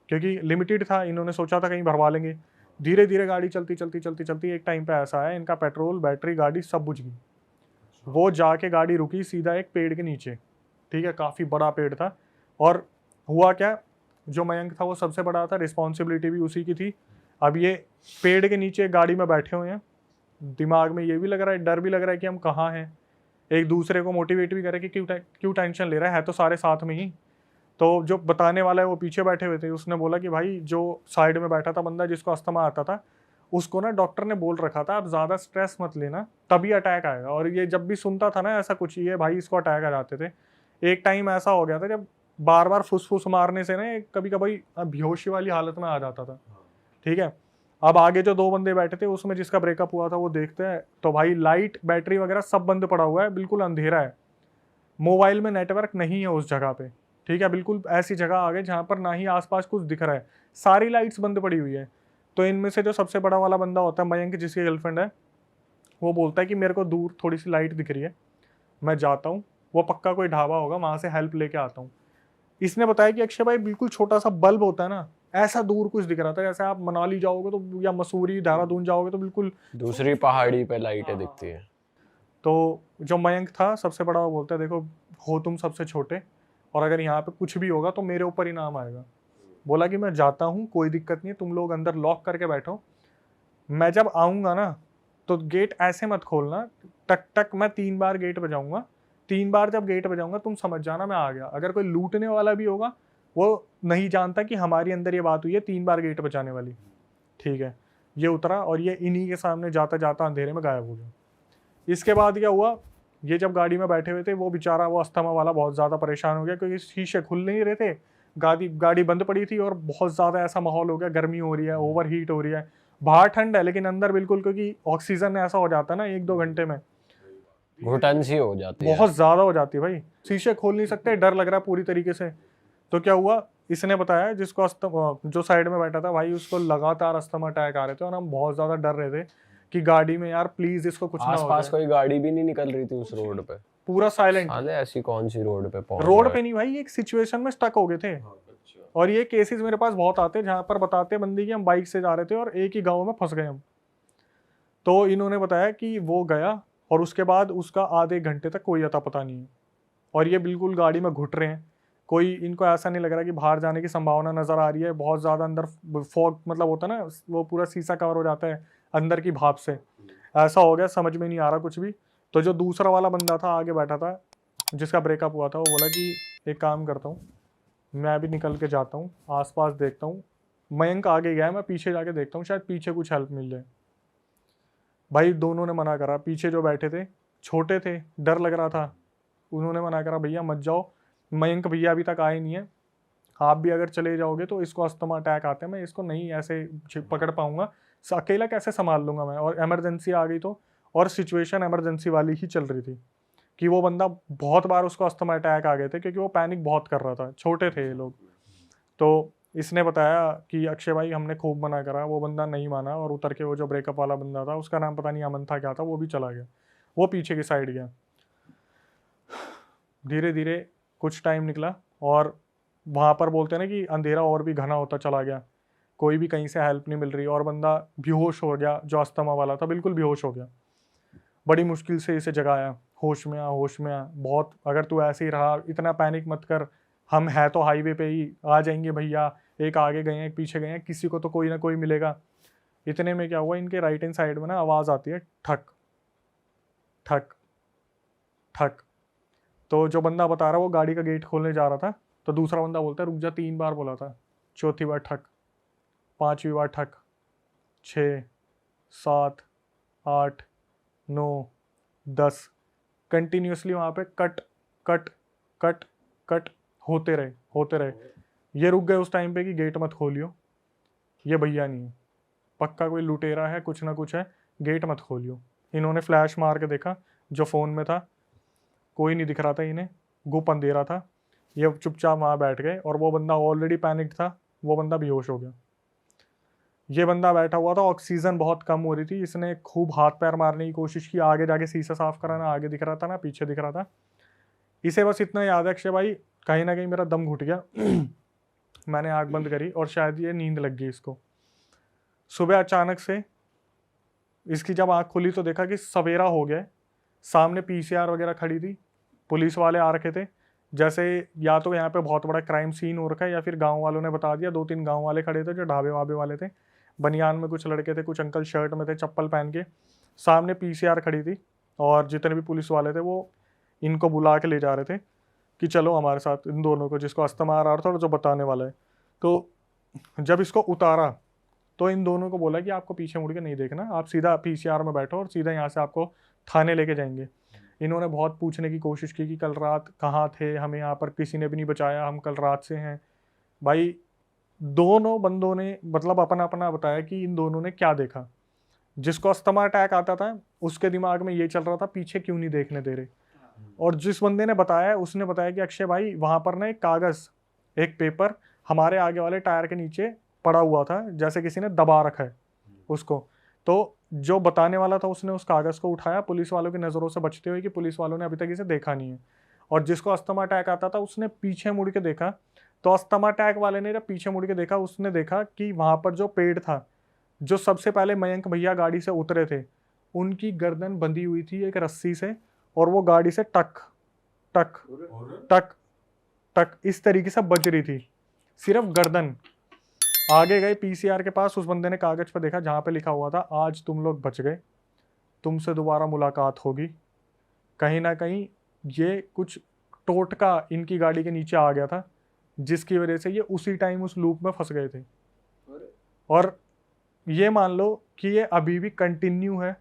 क्योंकि लिमिटेड था, इन्होंने सोचा था कहीं भरवा लेंगे। धीरे धीरे गाड़ी चलती चलती चलती चलती एक टाइम पे ऐसा आया, इनका पेट्रोल, बैटरी, गाड़ी सब बुझ गई। वो जाके गाड़ी रुकी सीधा एक पेड़ के नीचे, ठीक है, काफ़ी बड़ा पेड़ था। और हुआ क्या, जो मयंक था वो सबसे बड़ा था, रिस्पॉन्सिबिलिटी भी उसी की थी। अब ये पेड़ के नीचे गाड़ी में बैठे हुए हैं, दिमाग में ये भी लग रहा है, डर भी लग रहा है कि हम कहाँ हैं। एक दूसरे को मोटिवेट भी करे कि क्यों टेंशन ले रहा है तो सारे साथ में ही। तो जो बताने वाला है वो पीछे बैठे हुए थे, उसने बोला कि भाई जो साइड में बैठा था बंदा, जिसको अस्थमा आता था, उसको ना डॉक्टर ने बोल रखा था आप ज़्यादा स्ट्रेस मत लेना, तभी अटैक आएगा। और ये जब भी सुनता था ना ऐसा कुछ, ये भाई इसको अटैक आ जाते थे। एक टाइम ऐसा हो गया था जब बार बार फुसफुस मारने से ना कभी कभी बेहोशी वाली हालत में आ जाता था। ठीक है, अब आगे जो 2 बंदे बैठे थे, उसमें जिसका ब्रेकअप हुआ था वो देखते हैं तो भाई लाइट, बैटरी वगैरह सब बंद पड़ा हुआ है, बिल्कुल अंधेरा है, मोबाइल में नेटवर्क नहीं है उस जगह पे। ठीक है, बिल्कुल ऐसी जगह आ गए जहाँ पर ना ही आसपास कुछ दिख रहा है, सारी लाइट्स बंद पड़ी हुई है। तो इनमें से जो सबसे बड़ा वाला बंदा होता है मयंक, जिसकी गर्लफ्रेंड है, वो बोलता है कि मेरे को दूर थोड़ी सी लाइट दिख रही है, मैं जाता हूँ, वो पक्का कोई ढाबा होगा, वहाँ से हेल्प लेके आता हूँ। इसने बताया कि अक्षय भाई बिल्कुल छोटा सा बल्ब होता है ना, ऐसा दूर कुछ दिख रहा था, जैसे आप मनाली जाओगे तो, या मसूरी, देहरादून जाओगे तो बिल्कुल दूसरी पहाड़ी पे लाइटें दिखती है। तो जो मयंक था सबसे बड़ा, वो बोलता है देखो हो तुम सबसे छोटे, और अगर यहाँ पे कुछ भी होगा तो मेरे ऊपर ही नाम आएगा। बोला कि मैं जाता हूँ, कोई दिक्कत नहीं है, तुम लोग अंदर लॉक करके बैठो, मैं जब आऊँगा ना तो गेट ऐसे मत खोलना, टक टक मैं 3 बार गेट बजाऊंगा, 3 बार जब गेट बजाऊंगा तुम समझ जाना मैं आ गया। अगर कोई लूटने वाला भी होगा, वो नहीं जानता कि हमारी अंदर ये बात हुई है 3 बार गेट बजाने वाली। ठीक है, ये उतरा और ये इन्हीं के सामने जाता जाता अंधेरे में गायब हो गया। इसके बाद क्या हुआ, ये जब गाड़ी में बैठे हुए थे, वो बेचारा, वो अस्थमा वाला बहुत ज़्यादा परेशान हो गया, क्योंकि शीशे खुल नहीं रहे थे, गाड़ी गाड़ी बंद पड़ी थी और बहुत ज़्यादा ऐसा माहौल हो गया, गर्मी हो रही है, ओवर हीट हो रही है, बाहर ठंड है लेकिन अंदर बिल्कुल, क्योंकि ऑक्सीजन ऐसा हो जाता है ना 1-2 घंटे में, घुटन सी हो जाती है। बहुत ज़्यादा हो जाती है भाई, शीशे खोल नहीं सकते, डर लग रहा है पूरी तरीके से। तो क्या हुआ, इसने बताया जिसको जो साइड में बैठा था भाई, उसको लगातार अस्थमा अटैक आ रहे थे और हम बहुत ज़्यादा डर रहे थे कि गाड़ी में यार प्लीज़ इसको कुछ ना हो आसपास जाए। कोई गाड़ी भी नहीं निकल रही थी उस रोड पे। पूरा साइलेंट, साले ऐसी कौन सी रोड पे पहुंच रोड गए? पे नहीं भाई, एक सिचुएशन में स्टक हो गए थे। और ये केसेस मेरे पास बहुत आते हैं जहाँ पर बताते बंदी कि हम बाइक से जा रहे थे और एक ही गाँव में फंस गए हम। तो इन्होंने बताया कि वो गया और उसके बाद उसका आधे घंटे तक कोई अता पता नहीं है, और ये बिल्कुल गाड़ी में घुट रहे हैं, कोई इनको ऐसा नहीं लग रहा कि बाहर जाने की संभावना नज़र आ रही है, बहुत ज़्यादा अंदर फॉग मतलब होता है ना, वो पूरा शीशा कवर हो जाता है अंदर की भाप से, ऐसा हो गया, समझ में नहीं आ रहा कुछ भी। तो जो दूसरा वाला बंदा था आगे बैठा था जिसका ब्रेकअप हुआ था, वो बोला कि एक काम करता हूँ, मैं अभी निकल के जाता हूँ, आसपास देखता हूँ, मयंक आगे गया है, मैं पीछे जाके देखता हूँ, शायद पीछे कुछ हेल्प मिल जाए। भाई दोनों ने मना करा, पीछे जो बैठे थे छोटे थे, डर लग रहा था, उन्होंने मना करा भैया मत जाओ, मयंक भैया अभी तक आए नहीं है, आप भी अगर चले जाओगे तो इसको अस्थमा अटैक आते हैं, मैं इसको नहीं ऐसे पकड़ पाऊंगा, अकेला कैसे संभाल लूंगा मैं, और इमरजेंसी आ गई तो, और सिचुएशन इमरजेंसी वाली ही चल रही थी कि वो बंदा बहुत बार उसको अस्थमा अटैक आ गए थे क्योंकि वो पैनिक बहुत कर रहा था, छोटे थे ये लोग। तो इसने बताया कि अक्षय भाई हमने खूब मना करा, वो बंदा नहीं माना, और उतर के वो जो ब्रेकअप वाला बंदा था, उसका नाम पता नहीं अमन था क्या था, वो भी चला गया, वो पीछे की साइड गया। धीरे धीरे कुछ टाइम निकला और वहाँ पर बोलते हैं ना कि अंधेरा और भी घना होता चला गया, कोई भी कहीं से हेल्प नहीं मिल रही, और बंदा बेहोश हो गया, जो अस्थमा वाला था बिल्कुल बेहोश हो गया। बड़ी मुश्किल से इसे जगाया, होश में आ, होश में आ, बहुत, अगर तू ऐसे ही रहा, इतना पैनिक मत कर, हम है तो हाईवे पे ही, आ जाएंगे भैया, एक आगे गए हैं एक पीछे गए हैं, किसी को तो कोई ना कोई मिलेगा। इतने में क्या हुआ, इनके राइट हैंड साइड में ना आवाज़ आती है, ठक ठक ठक। तो जो बंदा बता रहा है वो गाड़ी का गेट खोलने जा रहा था, तो दूसरा बंदा बोलता है रुक जा, 3 बार बोला था, चौथी बार ठक, 5वीं बार ठक, 6, 7, 8, 9, 10, कंटिन्यूसली वहाँ पे कट कट कट कट होते रहे होते रहे। ये रुक गए उस टाइम पे कि गेट मत खोलियो, ये भैया नहीं है, पक्का कोई लुटेरा है, कुछ ना कुछ है, गेट मत खोलियो। इन्होंने फ्लैश मार के देखा, जो फ़ोन में था कोई नहीं दिख रहा था इन्हें, गुप अंधेरा था, ये चुपचाप वहाँ बैठ गए, और वो बंदा ऑलरेडी पैनिक था, वो बंदा बेहोश हो गया। ये बंदा बैठा हुआ था, ऑक्सीजन बहुत कम हो रही थी, इसने खूब हाथ पैर मारने की कोशिश की, आगे जाके शीशा साफ कराना, आगे दिख रहा था ना पीछे दिख रहा था। इसे बस इतना याद है अक्षय भाई, कहीं ना कहीं मेरा दम घुट गया मैंने आँख बंद करी और शायद ये नींद लग गई इसको। सुबह अचानक से इसकी जब आँख खुली तो देखा कि सवेरा हो गया, सामने पीसीआर वगैरह खड़ी थी, पुलिस वाले आ रखे थे, जैसे या तो यहाँ पे बहुत बड़ा क्राइम सीन हो रखा है, या फिर गांव वालों ने बता दिया। 2-3 गांव वाले खड़े थे जो ढाबे वाबे वाले थे, बनियान में कुछ लड़के थे, कुछ अंकल शर्ट में थे चप्पल पहन के, सामने पीसीआर खड़ी थी, और जितने भी पुलिस वाले थे वो इनको बुला के ले जा रहे थे कि चलो हमारे साथ, इन दोनों को, जिसको अस्थमा आ रहा था और जो बताने वाला है। तो जब इसको उतारा तो इन दोनों को बोला कि आपको पीछे मुड़ के नहीं देखना, आप सीधा पीसीआर में बैठो और सीधा यहाँ से आपको थाने लेके जाएंगे। इन्होंने बहुत पूछने की कोशिश की कि कल रात कहाँ थे, हमें यहाँ पर किसी ने भी नहीं बचाया, हम कल रात से हैं। भाई दोनों बंदों ने मतलब अपना अपना बताया कि इन दोनों ने क्या देखा। जिसको अस्थमा अटैक आता था उसके दिमाग में ये चल रहा था पीछे क्यों नहीं देखने दे रहे, और जिस बंदे ने बताया उसने बताया कि अक्षय भाई वहाँ पर ना एक कागज़, एक पेपर हमारे आगे वाले टायर के नीचे पड़ा हुआ था, जैसे किसी ने दबा रखा है उसको। तो जो बताने वाला था उसने उस कागज़ को उठाया, पुलिस वालों की नज़रों से बचते हुए कि पुलिस वालों ने अभी तक इसे देखा नहीं है, और जिसको अस्थमा अटैक आता था उसने पीछे मुड़ के देखा। तो अस्थमा अटैक वाले ने जब पीछे मुड़ के देखा, उसने देखा कि वहाँ पर जो पेड़ था, जो सबसे पहले मयंक भैया गाड़ी से उतरे थे, उनकी गर्दन बंधी हुई थी एक रस्सी से, और वो गाड़ी से टक टक टक टक इस तरीके से बज रही थी, सिर्फ गर्दन। आगे गए पीसीआर के पास, उस बंदे ने कागज पर देखा जहाँ पे लिखा हुआ था आज तुम लोग बच गए, तुमसे दोबारा मुलाकात होगी। कहीं ना कहीं ये कुछ टोटका इनकी गाड़ी के नीचे आ गया था, जिसकी वजह से ये उसी टाइम उस लूप में फंस गए थे। और ये मान लो कि ये अभी भी कंटिन्यू है,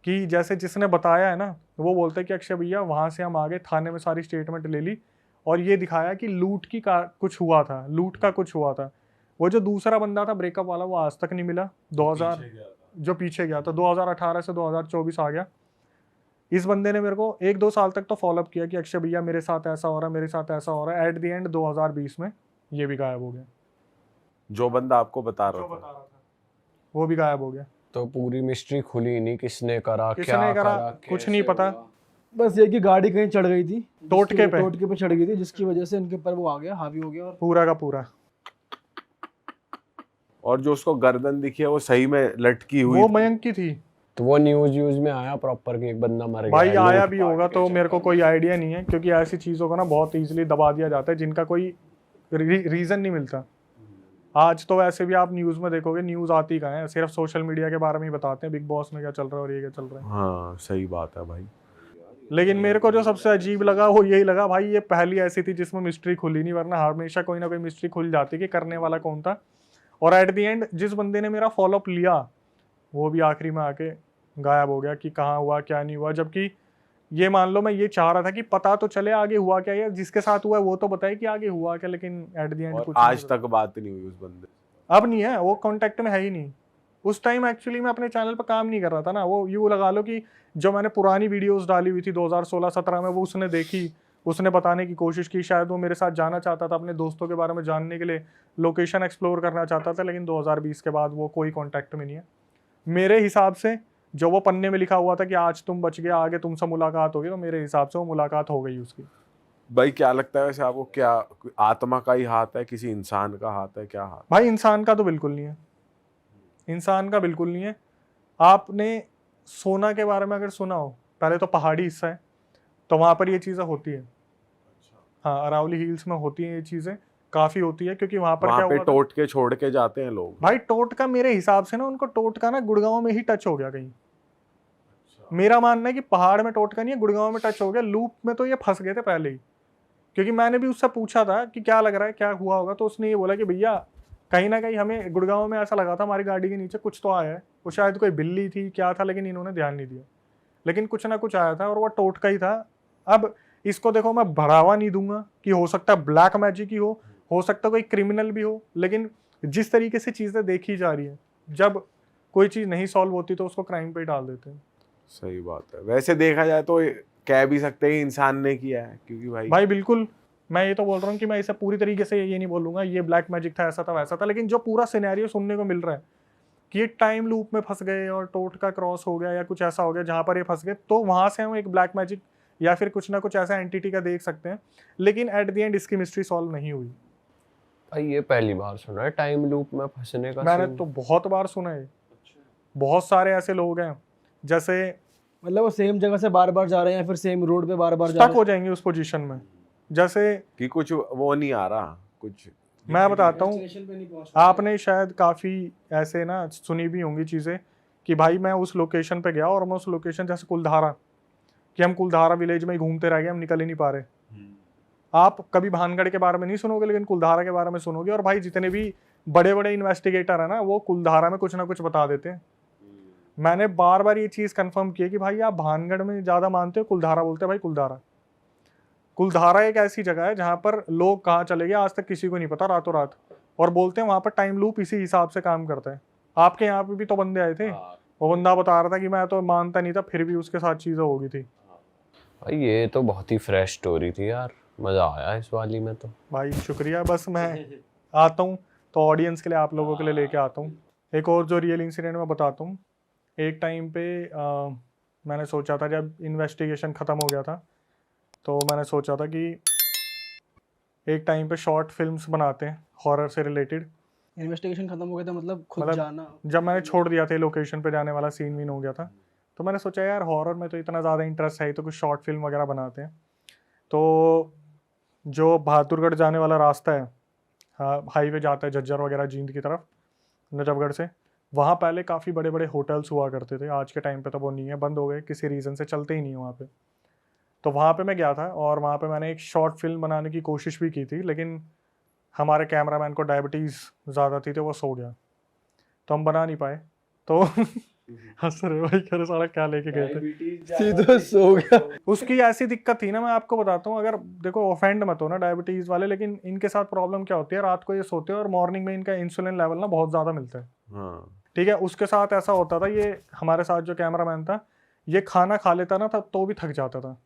कि जैसे जिसने बताया है ना, वो बोलते हैं कि अक्षय भैया वहाँ से हम आगे थाने में सारी स्टेटमेंट ले ली, और ये दिखाया कि लूट की का कुछ हुआ था, लूट का कुछ हुआ था। वो जो दूसरा बंदा था ब्रेकअप वाला, वो आज तक नहीं मिला। 2000 जो पीछे गया था, 2018 से 2024 आ गया। इस बंदे ने मेरे को 1-2 साल तक तो फॉलोअप किया कि अक्षय भैया मेरे साथ ऐसा हो रहा है, मेरे साथ ऐसा हो रहा है। एट द एंड 2020 में ये भी गायब हो गया। जो बंदा आपको बता जो रहा बता था। रहा था वो भी गायब हो गया। तो पूरी मिस्ट्री खुली नहीं, किसने करा, क्या किसने करा करा, कुछ कैसे नहीं पता। हुआ। बस ये कि गाड़ी कहीं चढ़ गई थी, टोटके पे। टोटके पे चढ़ गई थी, जिसकी वजह से इनके ऊपर वो आ गया, हावी हो गया। और पूरा का पूरा और जो उसको गर्दन दिखी है वो सही में लटकी हुई वो थी। मयंक की थी। तो वो न्यूज में आया प्रॉपर कि एक बंदा मर गया भाई है, आया लूट भी पाट होगा के तो मेरे को चक्कर कोई आइडिया नहीं है, क्योंकि ऐसी चीज़ों को ना बहुत इजीली दबा दिया जाता है जिनका कोई रीज़न नहीं मिलता। आज तो वैसे भी आप न्यूज़ में देखोगे, न्यूज़ आती कहाँ है, सिर्फ सोशल मीडिया के बारे में ही बताते हैं, बिग बॉस में क्या चल रहा है और ये क्या चल रहा है। हाँ सही बात है भाई। लेकिन मेरे को जो सबसे अजीब लगा वो यही लगा भाई, ये पहली ऐसी थी जिसमें मिस्ट्री खुली नहीं, वरना हमेशा कोई ना कोई मिस्ट्री खुल जाती कि करने वाला कौन था। और एट द एंड जिस बंदे ने मेरा फॉलोअप लिया वो भी आखिरी में आके गायब हो गया कि कहाँ हुआ क्या नहीं हुआ। जबकि ये मान लो मैं ये चाह रहा था कि पता तो चले आगे हुआ क्या, या जिसके साथ हुआ है वो तो बताए कि आगे हुआ क्या, लेकिन एट द एंड और कुछ नहीं आज पता। तक बात नहीं हुई उस बंदे से। अब नहीं है, वो कांटेक्ट में है ही नहीं। उस टाइम एक्चुअली मैं अपने चैनल पर काम नहीं कर रहा था ना। वो यूँ लगा लो कि जो मैंने पुरानी वीडियोस डाली हुई थी 2016-17 में, वो उसने देखी, उसने बताने की कोशिश की। शायद वो मेरे साथ जाना चाहता था, अपने दोस्तों के बारे में जानने के लिए लोकेशन एक्सप्लोर करना चाहता था, लेकिन 2020 के बाद वो कोई कॉन्टैक्ट में नहीं है मेरे हिसाब से। जो वो पन्ने में लिखा हुआ था कि आज तुम बच गए, आगे तुमसे मुलाकात होगी, तो मेरे हिसाब से वो मुलाकात हो गई उसकी। भाई क्या लगता है वैसे आपको, क्या आत्मा का ही हाथ है, किसी इंसान का हाथ है, क्या हाथ? भाई इंसान का तो बिल्कुल नहीं है, इंसान का बिल्कुल नहीं है। आपने सोना के बारे में अगर सुना हो, पहले तो पहाड़ी हिस्सा है तो वहाँ पर ये चीज़ें होती है। हाँ, अरावली हिल्स में होती हैं ये चीज़ें, काफ़ी होती है, क्योंकि वहाँ पर वहाँ क्या पे हुआ था? टोट के छोड़ के जाते हैं लोग। भाई टोटका मेरे हिसाब से ना, उनको टोटका ना गुड़गांव में ही टच हो गया कहीं। मेरा मानना है कि पहाड़ में टोटका नहीं है, गुड़गांव में टच हो गया। लूप में तो ये फंस गए थे पहले ही, क्योंकि मैंने भी उससे पूछा था कि क्या लग रहा है, क्या हुआ होगा, तो उसने ये बोला कि भैया कहीं ना कहीं हमें गुड़गांव में ऐसा लगा था हमारी गाड़ी के नीचे कुछ तो आया है। वो शायद कोई बिल्ली थी, क्या था, लेकिन इन्होंने ध्यान नहीं दिया। लेकिन कुछ ना कुछ आया था और वो टोटका ही था। अब इसको देखो, मैं बढ़ावा नहीं दूंगा कि हो सकता है ब्लैक मैजिक ही हो सकता है कोई क्रिमिनल भी हो, लेकिन जिस तरीके से चीज़ें देखी जा रही है, जब कोई चीज़ नहीं सॉल्व होती तो उसको क्राइम पे ही डाल देते हैं। सही बात है। वैसे देखा जाए तो कह भी सकते हैं कि इंसान ने किया है, क्योंकि भाई बिल्कुल, मैं ये तो बोल रहा हूँ कि मैं इसे पूरी तरीके से ये नहीं बोलूंगा ये ब्लैक मैजिक था, ऐसा था वैसा था, लेकिन जो पूरा सिनेरियो सुनने को मिल रहा है कि ये टाइम लूप में फंस गए और टोटका क्रॉस हो गया या कुछ ऐसा हो गया जहाँ पर ये फंस गए, तो वहाँ से हम एक ब्लैक मैजिक या फिर कुछ ना कुछ ऐसा एंटिटी का देख सकते हैं। लेकिन एट द एंड इसकी मिस्ट्री सॉल्व नहीं हुई। भाई ये पहली बार सुना है टाइम लूप में फंसने का मैंने सीन। तो बहुत बार सुना है, बहुत सारे ऐसे लोग हैं जैसे मतलब वो सेम जगह से बार बार जा रहे हैं या फिर सेम रोड पे बार बार जा स्टक रहे हो जाएंगे उस पोजीशन में। जैसे कि कुछ वो नहीं आ रहा कुछ। मैं बताता हूँ, स्टेशन पे नहीं पहुंच रहे। आपने शायद काफ़ी ऐसे ना सुनी भी होंगी चीज़ें कि भाई मैं उस लोकेशन पे गया और मैं उस लोकेशन, जैसे कुलधारा, कि हम कुलधारा विलेज में ही घूमते रह गए, हम निकल ही नहीं पा रहे। आप कभी भानगढ़ के बारे में नहीं सुनोगे, लेकिन कुलधारा के बारे में सुनोगे। और भाई जितने भी बड़े बड़े इन्वेस्टिगेटर है ना, वो कुलधारा में कुछ ना कुछ बता देते हैं। मैंने बार बार ये चीज़ कंफर्म की है कि भाई आप भानगढ़ में ज़्यादा मानते हो, कुलधारा बोलते हैं भाई। कुलधारा एक ऐसी जगह है जहाँ पर लोग कहाँ चले गए आज तक किसी को नहीं पता, रातों रात। और बोलते हैं वहाँ पर टाइम लूप इसी हिसाब से काम करता है। आपके यहाँ पे भी तो बंदे आए थे, वो बंदा बता रहा था कि मैं तो मानता नहीं था, फिर भी उसके साथ चीज़ें हो गई थी। भाई ये तो बहुत ही फ्रेश स्टोरी थी यार, मजा आया इस वाली में तो। भाई शुक्रिया। बस मैं आता हूँ तो ऑडियंस के लिए, आप लोगों के लिए लेके आता हूँ एक और जो रियल इंसिडेंट मैं बताता हूँ। एक टाइम पे मैंने सोचा था, जब इन्वेस्टिगेशन ख़त्म हो गया था, तो मैंने सोचा था कि एक टाइम पे शॉर्ट फिल्म्स बनाते हैं हॉरर से रिलेटेड। इन्वेस्टिगेशन खत्म हो गया था, मतलब खुद मतलब जाना। जब मैंने छोड़ दिया था लोकेशन पे जाने वाला सीन वीन हो गया था, तो मैंने सोचा यार हॉरर में तो इतना ज़्यादा इंटरेस्ट है ही, तो कुछ शॉर्ट फिल्म वगैरह बनाते हैं। तो जो बहादुरगढ़ जाने वाला रास्ता है, हाँ, हाईवे जाता है झज्जर वगैरह जींद की तरफ नजफगढ़ से, वहाँ पहले काफ़ी बड़े बड़े होटल्स हुआ करते थे। आज के टाइम पे तो वो नहीं है, बंद हो गए, किसी रीज़न से चलते ही नहीं है वहाँ पे। तो वहाँ पे मैं गया था और वहाँ पे मैंने एक शॉर्ट फिल्म बनाने की कोशिश भी की थी, लेकिन हमारे कैमरामैन को डायबिटीज़ ज़्यादा थी तो वो सो गया, तो हम बना नहीं पाए। तो हंस रहे भाई, कह रहे साला क्या लेके गए थे। सीधा सो गया। उसकी ऐसी दिक्कत थी ना, मैं आपको बताता हूँ, अगर देखो ऑफेंड मत हो ना डायबिटीज वाले, लेकिन इनके साथ प्रॉब्लम क्या होती है, रात को ये सोते हैं और मॉर्निंग में इनका इंसुलिन लेवल ना बहुत ज्यादा मिलता है। हाँ ठीक है, उसके साथ ऐसा होता था, ये हमारे साथ जो कैमरामैन था, ये खाना खा लेता ना था तो भी थक जाता था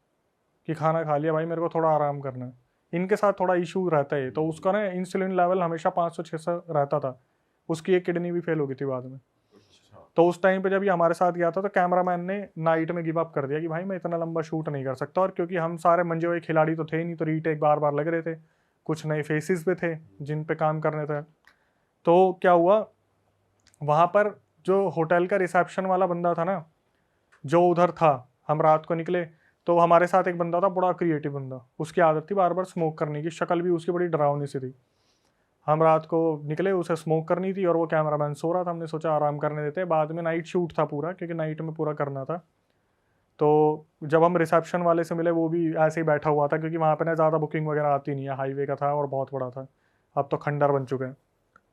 कि खाना खा लिया भाई, मेरे को थोड़ा आराम करना है। इनके साथ थोड़ा इशू रहता है, तो उसका ना इंसुलिन लेवल हमेशा 500-600 रहता था। उसकी एक किडनी भी फेल हो गई थी बाद में। तो उस टाइम पे जब ये हमारे साथ गया था तो कैमरामैन ने नाइट में गिव अप कर दिया कि भाई मैं इतना लंबा शूट नहीं कर सकता, और क्योंकि हम सारे मंजे हुए खिलाड़ी तो थे नहीं, तो रीटेक बार बार लग रहे थे, कुछ नए फेसेस भी थे जिन पे काम करने थे। तो क्या हुआ, वहाँ पर जो होटल का रिसेप्शन वाला बंदा था ना, जो उधर था, हम रात को निकले तो हमारे साथ एक बंदा था, बड़ा क्रिएटिव बंदा, उसकी आदत थी बार बार स्मोक करने की, शक्ल भी उसकी बड़ी डरावनी सी थी। हम रात को निकले, उसे स्मोक करनी थी और वो कैमरामैन सो रहा था, हमने सोचा आराम करने देते हैं, बाद में नाइट शूट था पूरा, क्योंकि नाइट में पूरा करना था। तो जब हम रिसेप्शन वाले से मिले, वो भी ऐसे ही बैठा हुआ था, क्योंकि वहाँ पे ना ज़्यादा बुकिंग वगैरह आती नहीं है, हाईवे का था और बहुत बड़ा था, अब तो खंडर बन चुके हैं।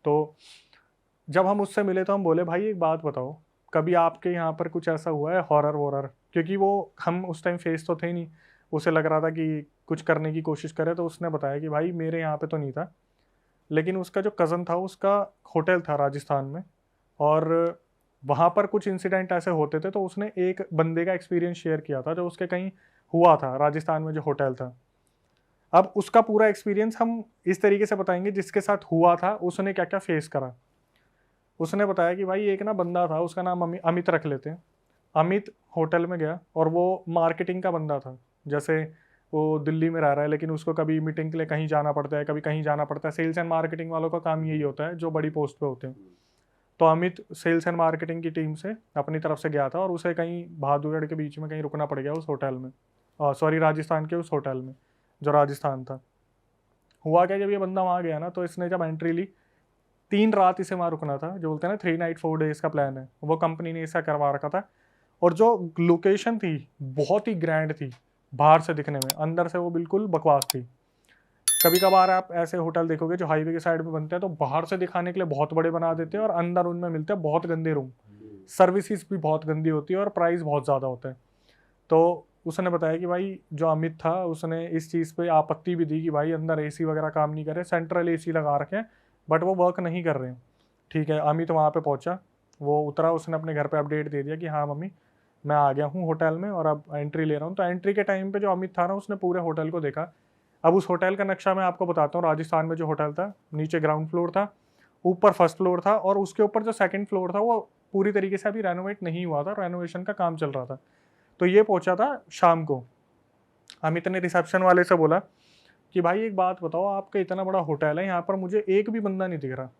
तो जब हम उससे मिले तो हम बोले भाई एक बात बताओ, कभी आपके यहाँ पर कुछ ऐसा हुआ है हॉरर वॉरर, क्योंकि वो हम उस टाइम फेस तो थे नहीं, उसे लग रहा था कि कुछ करने की कोशिश करे। तो उसने बताया कि भाई मेरे यहाँ पे तो नहीं था, लेकिन उसका जो कज़न था उसका होटल था राजस्थान में, और वहाँ पर कुछ इंसिडेंट ऐसे होते थे, तो उसने एक बंदे का एक्सपीरियंस शेयर किया था जो उसके कहीं हुआ था राजस्थान में जो होटल था। अब उसका पूरा एक्सपीरियंस हम इस तरीके से बताएंगे, जिसके साथ हुआ था उसने क्या क्या फेस करा। उसने बताया कि भाई एक ना बंदा था, उसका नाम अमित रख लेते हैं। अमित होटल में गया और वो मार्केटिंग का बंदा था, जैसे वो दिल्ली में रह रहा है लेकिन उसको कभी मीटिंग के लिए कहीं जाना पड़ता है, कभी कहीं जाना पड़ता है। सेल्स एंड मार्केटिंग वालों का काम यही होता है जो बड़ी पोस्ट पे होते हैं। तो अमित सेल्स एंड मार्केटिंग की टीम से अपनी तरफ से गया था और उसे कहीं बहादुरगढ़ के बीच में कहीं रुकना पड़ गया उस होटल में, सॉरी राजस्थान के उस होटल में जो राजस्थान था। हुआ क्या, जब ये बंदा वहाँ गया ना, तो इसने जब एंट्री ली, 3 रात इसे वहाँ रुकना था, जो बोलते हैं ना 3 नाइट 4 डेज का प्लान है, वो कंपनी ने इसका करवा रखा था। और जो लोकेशन थी बहुत ही ग्रैंड थी, बाहर से दिखने में, अंदर से वो बिल्कुल बकवास थी। कभी कभार आप ऐसे होटल देखोगे जो हाईवे के साइड में बनते हैं, तो बाहर से दिखाने के लिए बहुत बड़े बना देते हैं और अंदर उनमें मिलते हैं बहुत गंदे रूम, सर्विसेज भी बहुत गंदी होती है और प्राइस बहुत ज़्यादा होता है। तो उसने बताया कि भाई जो अमित था उसने इस चीज़ पे आपत्ति भी दी कि भाई अंदर एसी वगैरह काम नहीं करे, सेंट्रल एसी लगा रखे हैं बट वो वर्क नहीं कर रहे हैं। ठीक है, अमित वहाँ पे पहुँचा, वो उतरा, उसने अपने घर पे अपडेट दे दिया कि हाँ मम्मी मैं आ गया हूँ होटल में और अब एंट्री ले रहा हूँ। तो एंट्री के टाइम पे जो अमित था ना, उसने पूरे होटल को देखा। अब उस होटल का नक्शा मैं आपको बताता हूँ। राजस्थान में जो होटल था, नीचे ग्राउंड फ्लोर था, ऊपर फर्स्ट फ्लोर था, और उसके ऊपर जो सेकंड फ्लोर था वो पूरी तरीके से अभी रेनोवेट नहीं हुआ था, रेनोवेशन का काम चल रहा था। तो ये पहुंचा था शाम को। अमित ने रिसेप्शन वाले से बोला कि भाई एक बात बताओ, आपका इतना बड़ा होटल है, यहाँ पर मुझे एक भी बंदा नहीं दिख रहा।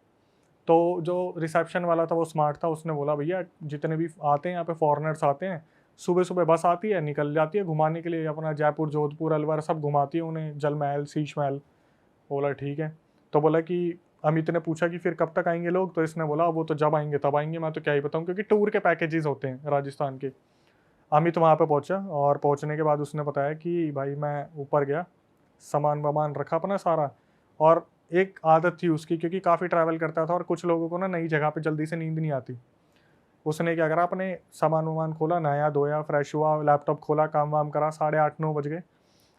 तो जो रिसेप्शन वाला था वो स्मार्ट था, उसने बोला भैया जितने भी आते हैं यहाँ पे फॉरेनर्स आते हैं, सुबह सुबह बस आती है, निकल जाती है घुमाने के लिए, अपना जयपुर जोधपुर अलवर सब घुमाती है उन्हें, जल महल शीश महल। बोला ठीक है। तो बोला कि अमित ने पूछा कि फिर कब तक आएंगे लोग, तो इसने बोला वो तो जब आएंगे तब आएंगे, मैं तो क्या ही बताऊँ, क्योंकि टूर के पैकेजेस होते हैं राजस्थान के। अमित वहाँ पे पहुंचा और पहुंचने के बाद उसने बताया कि भाई मैं ऊपर गया, सामान वामान रखा अपना सारा, और एक आदत थी उसकी, क्योंकि काफ़ी ट्रैवल करता था और कुछ लोगों को ना नई जगह पे जल्दी से नींद नहीं आती। उसने क्या करा, अपने सामान वामान खोला, नहाया धोया, फ्रेश हुआ, लैपटॉप खोला, काम वाम करा, 8:30-9 बज गए।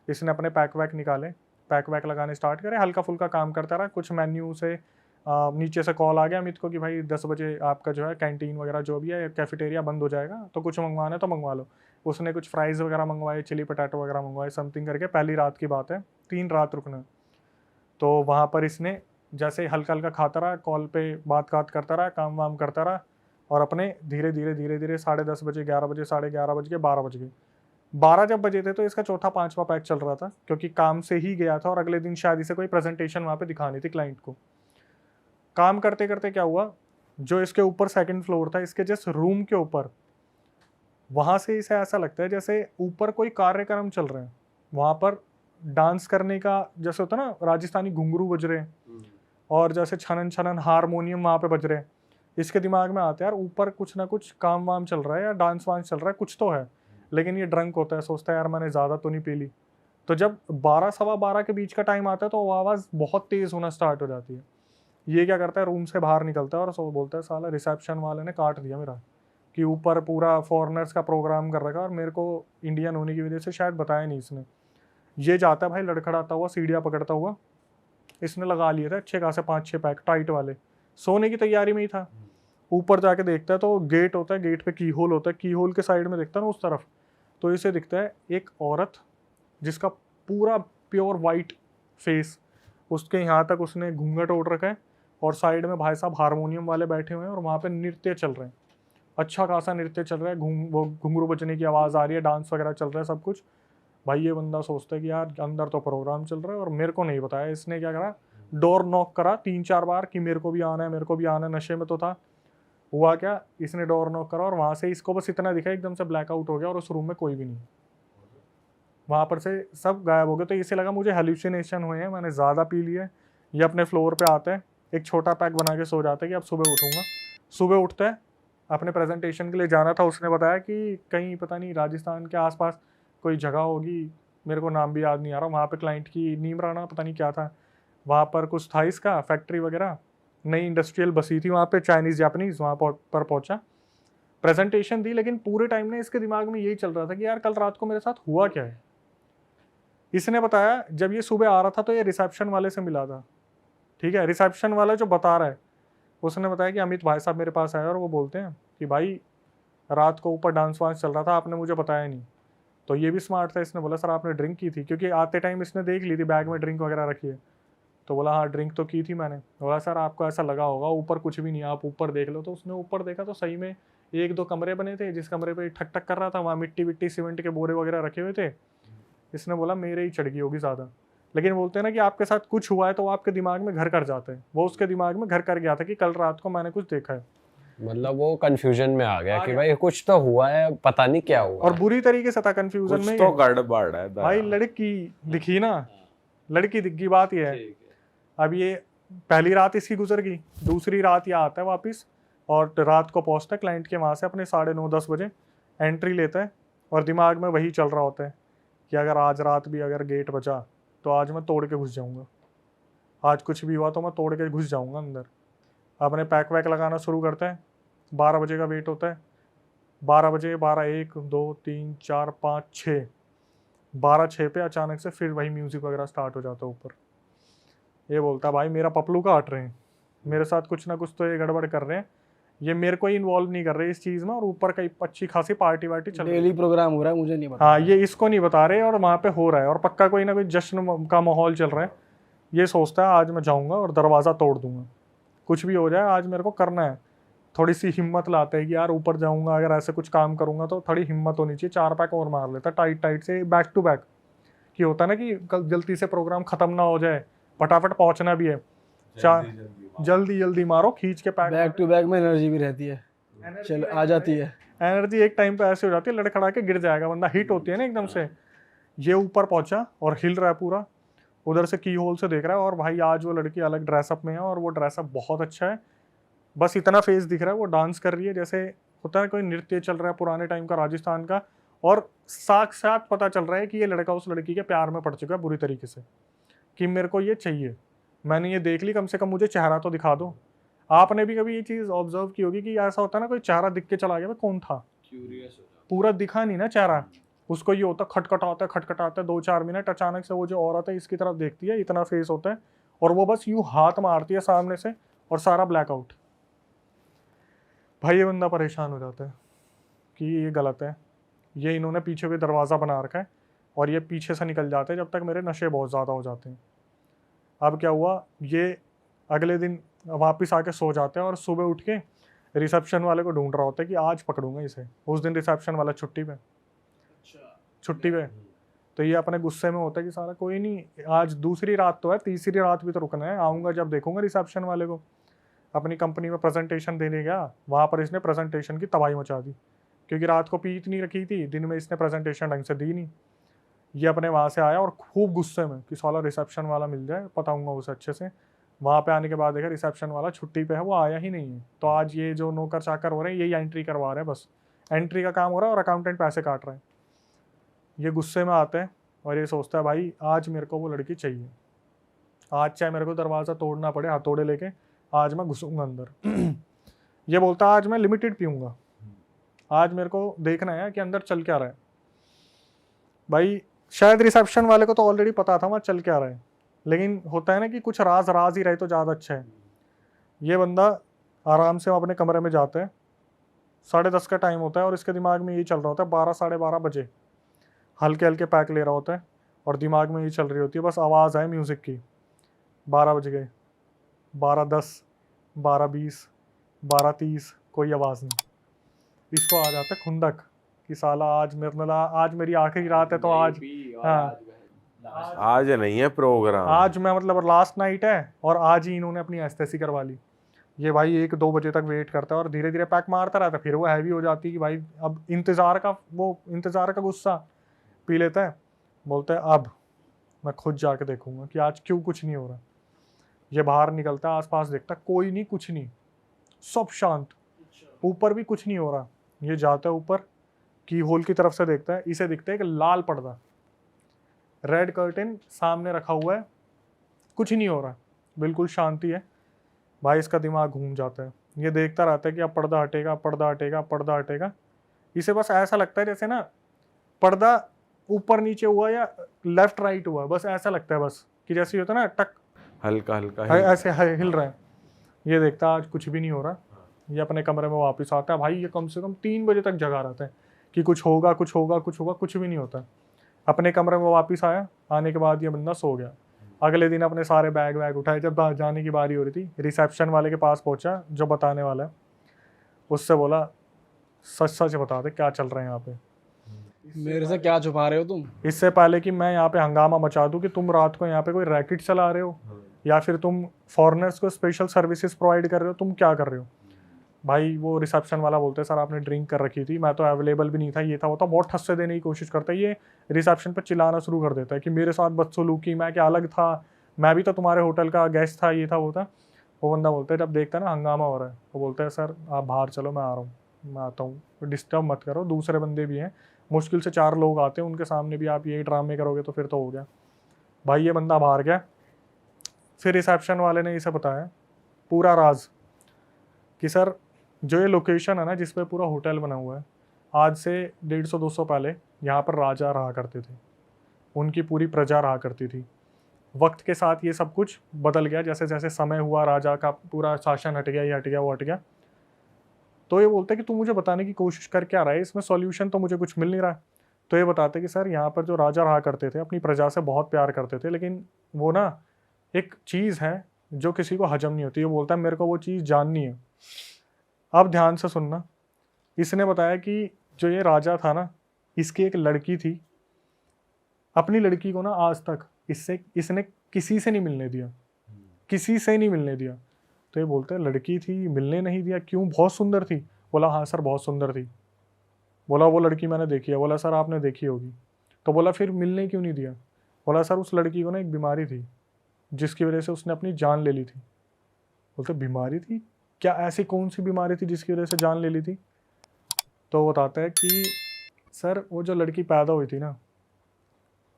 इसने अपने पैक वैक निकाले, पैक वैक लगाने स्टार्ट करे, हल्का फुल्का काम करता रहा। कुछ मेन्यू से नीचे से कॉल आ गया अमित को कि भाई 10 बजे आपका जो है कैंटीन वगैरह जो भी है कैफेटेरिया बंद हो जाएगा, तो कुछ मंगवाना है तो मंगवा लो। उसने कुछ फ्राइज़ वगैरह मंगवाए, चिली पटाटो वगैरह मंगवाए, समथिंग करके। पहली रात की बात है, 3 रात रुकना। तो वहाँ पर इसने जैसे हल्का हल्का खाता रहा, कॉल पे बात करता रहा, काम वाम करता रहा, और अपने धीरे धीरे 10:30 बजे, 11 बजे, 11:30 बज गए, 12 बज गए। 12 जब बजे थे तो इसका चौथा पांचवा पैक चल रहा था, क्योंकि काम से ही गया था और अगले दिन शायद इसे कोई प्रेजेंटेशन वहाँ पे दिखानी थी क्लाइंट को। काम करते करते क्या हुआ, जो इसके ऊपर सेकंड फ्लोर था, इसके जस्ट रूम के ऊपर, वहाँ से इसे ऐसा लगता है जैसे ऊपर कोई कार्यक्रम चल रहे हैं। वहाँ पर डांस करने का जैसे होता है ना, राजस्थानी घुंघरू बज रहे हैं और जैसे छनन छनन हारमोनियम वहाँ पे बज रहे हैं। इसके दिमाग में आता है यार ऊपर कुछ ना कुछ काम वाम चल रहा है या डांस वांस चल रहा है, कुछ तो है। लेकिन ये ड्रंक होता है, सोचता है यार मैंने ज़्यादा तो नहीं पी ली। तो जब 12 सवा 12 के बीच का टाइम आता है तो वो आवाज़ बहुत तेज़ होना स्टार्ट हो जाती है। ये क्या करता है, रूम से बाहर निकलता है और सो बोलता है साला रिसेप्शन वाले ने काट दिया मेरा, कि ऊपर पूरा फॉरेनर्स का प्रोग्राम कर रखा है और मेरे को इंडियन होने की वजह से शायद बताया नहीं इसने। ये जाता है भाई लड़खड़ाता हुआ सीढ़ियाँ पकड़ता हुआ, इसने लगा लिए थे अच्छे खासे 5-6 पैक टाइट वाले, सोने की तैयारी में ही था। ऊपर जाके देखता है तो गेट होता है, गेट पे की होल होता है, की होल के साइड में देखता है ना उस तरफ, तो इसे दिखता है एक औरत जिसका पूरा प्योर वाइट फेस, उसके यहाँ तक उसने घूंघट ओढ़ रखा है और साइड में भाई साहब हारमोनियम वाले बैठे हुए हैं और वहाँ पे नृत्य चल रहे हैं, अच्छा खासा नृत्य चल रहा है, वो घुंघरू बजने की आवाज़ आ रही है, डांस वगैरह चल रहा है सब कुछ। भाई ये बंदा सोचता है कि यार अंदर तो प्रोग्राम चल रहा है और मेरे को नहीं बताया। इसने क्या करा, डोर नॉक करा 3-4 बार कि मेरे को भी आना है, मेरे को भी आना है, नशे में तो था। हुआ क्या, इसने डोर नॉक करा और वहाँ से इसको बस इतना दिखा, एकदम से ब्लैकआउट हो गया और उस रूम में कोई भी नहीं, वहाँ पर से सब गायब हो गए। तो इसे लगा मुझे हेल्यूसिनेशन हुए हैं, मैंने ज़्यादा पी लिया। ये अपने फ्लोर पे आता है, एक छोटा पैक बना के सो जाता है कि अब सुबह उठूँगा। सुबह उठता है, अपने प्रेजेंटेशन के लिए जाना था, उसने बताया कि कहीं पता नहीं राजस्थान के आसपास कोई जगह होगी, मेरे को नाम भी याद नहीं आ रहा, वहाँ पे क्लाइंट की नीमराना पता नहीं क्या था, वहाँ पर कुछ था इसका फैक्ट्री वगैरह, नई इंडस्ट्रियल बसी थी वहाँ पे, चाइनीज़ जापानीज़ वहाँ पर पहुँचा, प्रेजेंटेशन दी। लेकिन पूरे टाइम में इसके दिमाग में यही चल रहा था कि यार कल रात को मेरे साथ हुआ क्या है। इसने बताया जब ये सुबह आ रहा था तो ये रिसेप्शन वाले से मिला था, ठीक है, रिसेप्शन वाला जो बता रहा है उसने बताया कि अमित भाई साहब मेरे पास आए और वो बोलते हैं कि भाई रात को ऊपर डांस वांस चल रहा था, आपने मुझे बताया नहीं। तो ये भी स्मार्ट था, इसने बोला सर आपने ड्रिंक की थी, क्योंकि आते टाइम इसने देख ली थी बैग में ड्रिंक वगैरह रखी है। तो बोला हाँ ड्रिंक तो की थी मैंने। बोला सर आपको ऐसा लगा होगा, ऊपर कुछ भी नहीं, आप ऊपर देख लो। तो उसने ऊपर देखा तो सही में 1-2 कमरे बने थे, जिस कमरे पे ठक ठक कर रहा था वहाँ मिट्टी विट्टी सीमेंट के बोरे वगैरह रखे हुए थे। इसने बोला मेरे ही चढ़ गई होगी ज़्यादा। लेकिन बोलते हैं ना कि आपके साथ कुछ हुआ है तो वो आपके दिमाग में घर कर जाते हैं, वो उसके दिमाग में घर कर गया था कि कल रात को मैंने कुछ देखा है। मतलब वो कंफ्यूजन में आ गया कि भाई कुछ तो हुआ है, पता नहीं क्या हुआ। और बुरी तरीके से था कंफ्यूजन कुछ में। तो गड़बड़ है भाई लड़की दिखी ना, लड़की दिख गई, बात ये है। अब ये पहली रात इसकी गुजर गई, दूसरी रात ये आता है वापस और रात को पहुंचता है क्लाइंट के वहाँ से अपने 9:30-10 बजे, एंट्री लेता है और दिमाग में वही चल रहा होता है कि अगर आज रात भी अगर गेट बचा तो आज मैं तोड़ के घुस जाऊंगा, आज कुछ भी हुआ तो मैं तोड़ के घुस जाऊंगा अंदर। अपने पैक वैक लगाना शुरू करता है, 12 बजे का वेट होता है, 12 बजे 12 1 2 3 4 5 6 12-6 पे अचानक से फिर वही म्यूज़िक वगैरह स्टार्ट हो जाता है ऊपर। ये बोलता है भाई मेरा पपलू काट रहे हैं, मेरे साथ कुछ ना कुछ तो ये गड़बड़ कर रहे हैं, ये मेरे को ही इन्वॉल्व नहीं कर रहे इस चीज़ में, और ऊपर कई अच्छी खासी पार्टी वार्टी चल रही है। डेली प्रोग्राम हो रहा है, मुझे नहीं पता। हाँ ये इसको नहीं बता रहे और वहाँ पे हो रहा है और पक्का कोई ना कोई जश्न का माहौल चल रहा है। ये सोचता है आज मैं जाऊँगा और दरवाज़ा तोड़ दूंगा, कुछ भी हो जाए आज मेरे को करना है। थोड़ी सी हिम्मत लाता है कि यार ऊपर जाऊँगा, अगर ऐसे कुछ काम करूँगा तो थोड़ी हिम्मत होनी चाहिए, 4 पैक और मार लेता टाइट टाइट से बैक टू बैक, कि होता है ना कि कल जल्दी से प्रोग्राम ख़त्म ना हो जाए, फटाफट पहुँचना भी है, जल्दी जल्दी मारो खींच के पैक। बैक टू बैक में एनर्जी भी रहती है, चल आ जाती है। एनर्जी एक टाइम पे ऐसे हो जाती है लड़खड़ा के गिर जाएगा बंदा, हिट होती है ना एकदम से। ये ऊपर पहुंचा और हिल रहा है पूरा, उधर से की होल से देख रहा है और भाई आज वो लड़की अलग ड्रेसअप में है और वो ड्रेसअप बहुत अच्छा है, बस इतना फेस दिख रहा है, वो डांस कर रही है जैसे होता है कोई नृत्य चल रहा है पुराने टाइम का राजस्थान का, और साक्षात पता चल रहा है कि ये लड़का उस लड़की के प्यार में पड़ चुका है बुरी तरीके से, कि मेरे को ये चाहिए, मैंने ये देख ली, कम से कम मुझे चेहरा तो दिखा दो। आपने भी कभी ये चीज़ ऑब्जर्व की होगी कि ऐसा होता है ना कोई चेहरा दिख के चला गया, भाई कौन था, पूरा दिखा नहीं ना चेहरा, उसको ये होता खटखटाता है 2-4 मिनट, अचानक से वो जो औरत है इसकी तरफ देखती है, इतना फेस होता है और वो बस यूँ हाथ मारती है सामने से और सारा ब्लैकआउट। भाई ये बंदा परेशान हो जाता है कि ये गलत है, ये इन्होंने पीछे भी दरवाज़ा बना रखा है और ये पीछे से निकल जाते हैं जब तक मेरे नशे बहुत ज़्यादा हो जाते हैं। अब क्या हुआ, ये अगले दिन वापस आके सो जाते हैं और सुबह उठ के रिसेप्शन वाले को ढूंढ रहा होता है कि आज पकड़ूंगा इसे। उस दिन रिसेप्शन वाला छुट्टी पे, तो ये अपने गुस्से में होता है कि सारा कोई नहीं, आज दूसरी रात तो है, तीसरी रात भी तो रुकना है, आऊँगा जब देखूंगा रिसेप्शन वाले को। अपनी कंपनी में प्रेजेंटेशन देने गया, वहाँ पर इसने प्रेजेंटेशन की तबाही मचा दी, क्योंकि रात को पी इतनी रखी थी, दिन में इसने प्रेजेंटेशन ढंग से दी नहीं। ये अपने वहाँ से आया और खूब गुस्से में कि साला रिसेप्शन वाला मिल जाए, बताऊंगा उसे अच्छे से। वहाँ पे आने के बाद देखा रिसेप्शन वाला छुट्टी पे है, वो आया ही नहीं है। तो आज ये जो नौकर चाकर हो रहे हैं यही एंट्री करवा रहे हैं, बस एंट्री का काम हो रहा है और अकाउंटेंट पैसे काट रहे हैं। ये गुस्से में आते हैं और ये सोचता है भाई आज मेरे को वो लड़की चाहिए, आज चाहे मेरे को दरवाज़ा तोड़ना पड़े, हथौड़े लेके आज मैं घुसूंगा अंदर। ये बोलता है आज मैं लिमिटेड पीऊँगा, आज मेरे को देखना है कि अंदर चल क्या रहा है। भाई शायद रिसेप्शन वाले को तो ऑलरेडी पता था वहाँ चल क्या रहा है, लेकिन होता है ना कि कुछ राज राज ही रहे तो ज़्यादा अच्छा है। ये बंदा आराम से अपने कमरे में जाता है, 10:30 का टाइम होता है और इसके दिमाग में यही चल रहा होता है, 12 12:30 बजे हल्के हल्के पैक ले रहा होता है और दिमाग में ये चल रही होती है बस आवाज़ आए म्यूज़िक की। 12 बज गए, 12:10, 12:20, 12:30, कोई आवाज़ नहीं। इसको आ जाता है खुंदक कि साला आज मेरी आखिरी रात है तो आज, हाँ आज नहीं है प्रोग्राम, आज मैं मतलब लास्ट नाइट है और आज ही इन्होंने अपनी एस्थेसी करवा ली। ये भाई 1-2 बजे तक वेट करता है और धीरे धीरे पैक मारता रहता है। फिर वो हैवी हो जाती है कि भाई अब इंतज़ार का गुस्सा पी लेता है। बोलता है अब मैं खुद जाके देखूंगा कि आज क्यों कुछ नहीं हो रहा। ये बाहर निकलता है, आसपास देखता है, कोई नहीं, कुछ नहीं, सब शांत, ऊपर भी कुछ नहीं हो रहा। ये जाता है ऊपर, की होल की तरफ से देखता है, इसे दिखता है कि लाल पर्दा, रेड कर्टेन सामने रखा हुआ है, कुछ नहीं हो रहा, बिल्कुल शांति है। भाई इसका दिमाग घूम जाता है, ये देखता रहता है कि अब पर्दा हटेगा, पर्दा हटेगा, पर्दा हटेगा। इसे बस ऐसा लगता है जैसे ना पर्दा ऊपर नीचे हुआ या लेफ्ट राइट हुआ, बस ऐसा लगता है बस कि जैसे होता है ना टक हल्का हल्का ऐसे हिल रहा है। ये देखता है आज कुछ भी नहीं हो रहा। ये अपने कमरे में वापस आता है। भाई ये कम से कम 3 बजे तक जगा रहता है कि कुछ होगा, कुछ होगा, कुछ होगा, कुछ भी नहीं होता। अपने कमरे में वापस आया, आने के बाद ये बंदा सो गया। अगले दिन अपने सारे बैग वैग उठाए, जब जाने की बारी हो रही थी रिसेप्शन वाले के पास पहुंचा जो बताने वाला है, उससे बोला सच सच बता दे क्या चल रहा है यहाँ पे, मेरे से क्या छुपा रहे हो तुम? इससे पहले कि मैं यहाँ पे हंगामा मचा दूँ कि तुम रात को यहाँ पे कोई रैकेट चला रहे हो या फिर तुम फॉरेनर्स को स्पेशल सर्विसेज प्रोवाइड कर रहे हो, तुम क्या कर रहे हो। भाई वो रिसेप्शन वाला बोलते हैं सर आपने ड्रिंक कर रखी थी, मैं तो अवेलेबल भी नहीं था, ये था वो था, बहुत ठस से देने की कोशिश करता है। ये रिसेप्शन पर चिल्लाना शुरू कर देता है कि मेरे साथ बदसलूकी, मैं क्या अलग था, मैं भी तो तुम्हारे होटल का गेस्ट था, ये था वो था। वो बंदा बोलता है, जब देखता है ना हंगामा हो रहा है, वो बोलता है सर आप बाहर चलो, मैं आ रहा हूँ, मैं आता हूँ, डिस्टर्ब मत करो, दूसरे बंदे भी हैं, मुश्किल से 4 लोग आते हैं, उनके सामने भी आप यही ड्रामे करोगे तो फिर तो हो गया। भाई ये बंदा बाहर गया। फिर रिसेप्शन वाले ने इसे बताया पूरा राज कि सर जो ये लोकेशन है ना जिस पे पूरा होटल बना हुआ है, आज से 150-200 पहले यहाँ पर राजा रहा करते थे, उनकी पूरी प्रजा रहा करती थी। वक्त के साथ ये सब कुछ बदल गया, जैसे जैसे समय हुआ राजा का पूरा शासन हट गया, ये हट गया, वो हट गया। तो ये बोलते कि तू मुझे बताने की कोशिश कर क्या रहा है, इसमें सॉल्यूशन तो मुझे कुछ मिल नहीं रहा है। तो ये बताते कि सर यहाँ पर जो राजा रहा करते थे अपनी प्रजा से बहुत प्यार करते थे, लेकिन वो ना एक चीज़ है जो किसी को हजम नहीं होती। ये बोलता है मेरे को वो चीज़ जाननी है। अब ध्यान से सुनना, इसने बताया कि जो ये राजा था ना, इसकी एक लड़की थी, अपनी लड़की को ना आज तक इसने किसी से नहीं मिलने दिया, किसी से नहीं मिलने दिया। तो ये बोलते हैं लड़की थी, मिलने नहीं दिया, क्यों, बहुत सुंदर थी। बोला हाँ सर बहुत सुंदर थी। बोला वो लड़की मैंने देखी है। बोला सर आपने देखी होगी। तो बोला फिर मिलने क्यों नहीं दिया। बोला सर उस लड़की को ना एक बीमारी थी जिसकी वजह से उसने अपनी जान ले ली थी। बोलते बीमारी थी, क्या ऐसी कौन सी बीमारी थी जिसकी वजह से जान ले ली थी। तो वो बताता है कि सर वो जो लड़की पैदा हुई थी ना,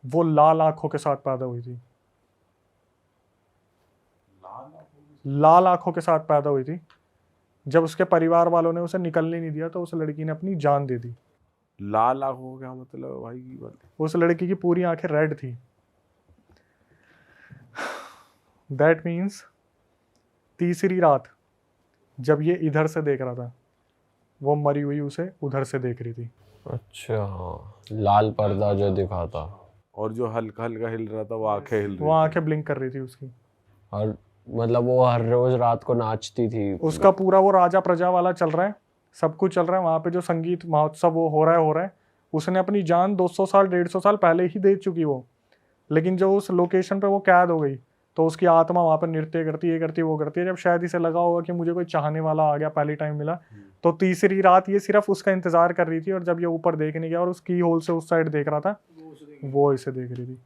वो लाल आंखों के साथ पैदा हुई थी, लाल आंखों के साथ पैदा हुई थी। जब उसके परिवार वालों ने उसे निकलने नहीं दिया तो उस लड़की ने अपनी जान दे दी। लाल आंखों का क्या मतलब है भाई की बात? उस लड़की की पूरी आंखें रेड थी। दैट मीन्स तीसरी रात जब ये इधर से देख रहा था, वो मरी हुई उसे उधर से देख रही थी। अच्छा लाल पर्दा जो दिखा था, और जो हल्का हल्का हिल रहा था वो आंखें हिल रही वो आंखें ब्लिंक कर रही थी उसकी। और मतलब वो हर रोज रात को नाचती थी। उसका पूरा वो राजा प्रजा वाला चल रहा है, सब कुछ चल रहा है वहाँ पे, जो संगीत महोत्सव वो हो रहा है। उसने अपनी जान 200 साल 150 साल पहले ही दे चुकी वो, लेकिन जो उस लोकेशन पे वो कैद हो गई तो उसकी आत्मा वहाँ पर नृत्य करती, ये करती, वो करती है। जब शायद इसे लगा होगा कि मुझे कोई चाहने वाला आ गया, पहली टाइम मिला, तो तीसरी रात ये सिर्फ उसका इंतजार कर रही थी। और जब ये ऊपर देखने गया और उसकी होल से उस साइड देख रहा था, वो इसे देख रही थी।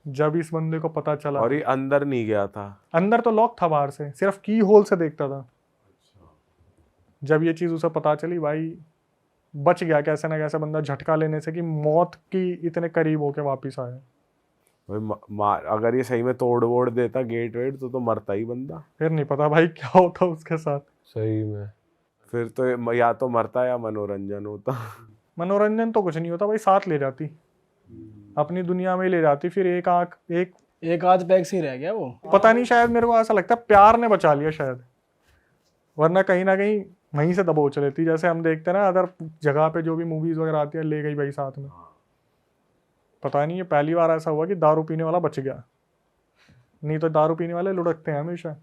जब इस बंदे को पता चला, और ये अंदर नहीं गया था, अंदर तो लॉक था, बाहर से सिर्फ की होल से देखता था। जब ये चीज उसे पता चली, भाई बच गया कैसे ना कैसे बंदा झटका लेने से कि मौत की इतने करीब होके वापिस आया। भाई अगर ये सही में तोड़ वोड़ देता गेट वेट तो मरता ही बंदा। फिर नहीं पता भाई क्या होता उसके साथ। सही में फिर तो या तो मरता या मनोरंजन होता। मनोरंजन तो कुछ नहीं होता भाई, साथ ले जाती, अपनी दुनिया में ही ले जाती। फिर एक आंख एक एक आध पैक से ही रह गया वो। पता नहीं, शायद मेरे को ऐसा लगता है प्यार ने बचा लिया शायद, वरना कहीं ना कहीं वहीं से दबोच लेती। जैसे हम देखते हैं ना अदर जगह पे जो भी मूवीज वगैरह आती है, ले गई भाई साथ में। पता नहीं ये पहली बार ऐसा हुआ कि दारू पीने वाला बच गया, नहीं तो दारू पीने वाले लुढ़कते हैं हमेशा।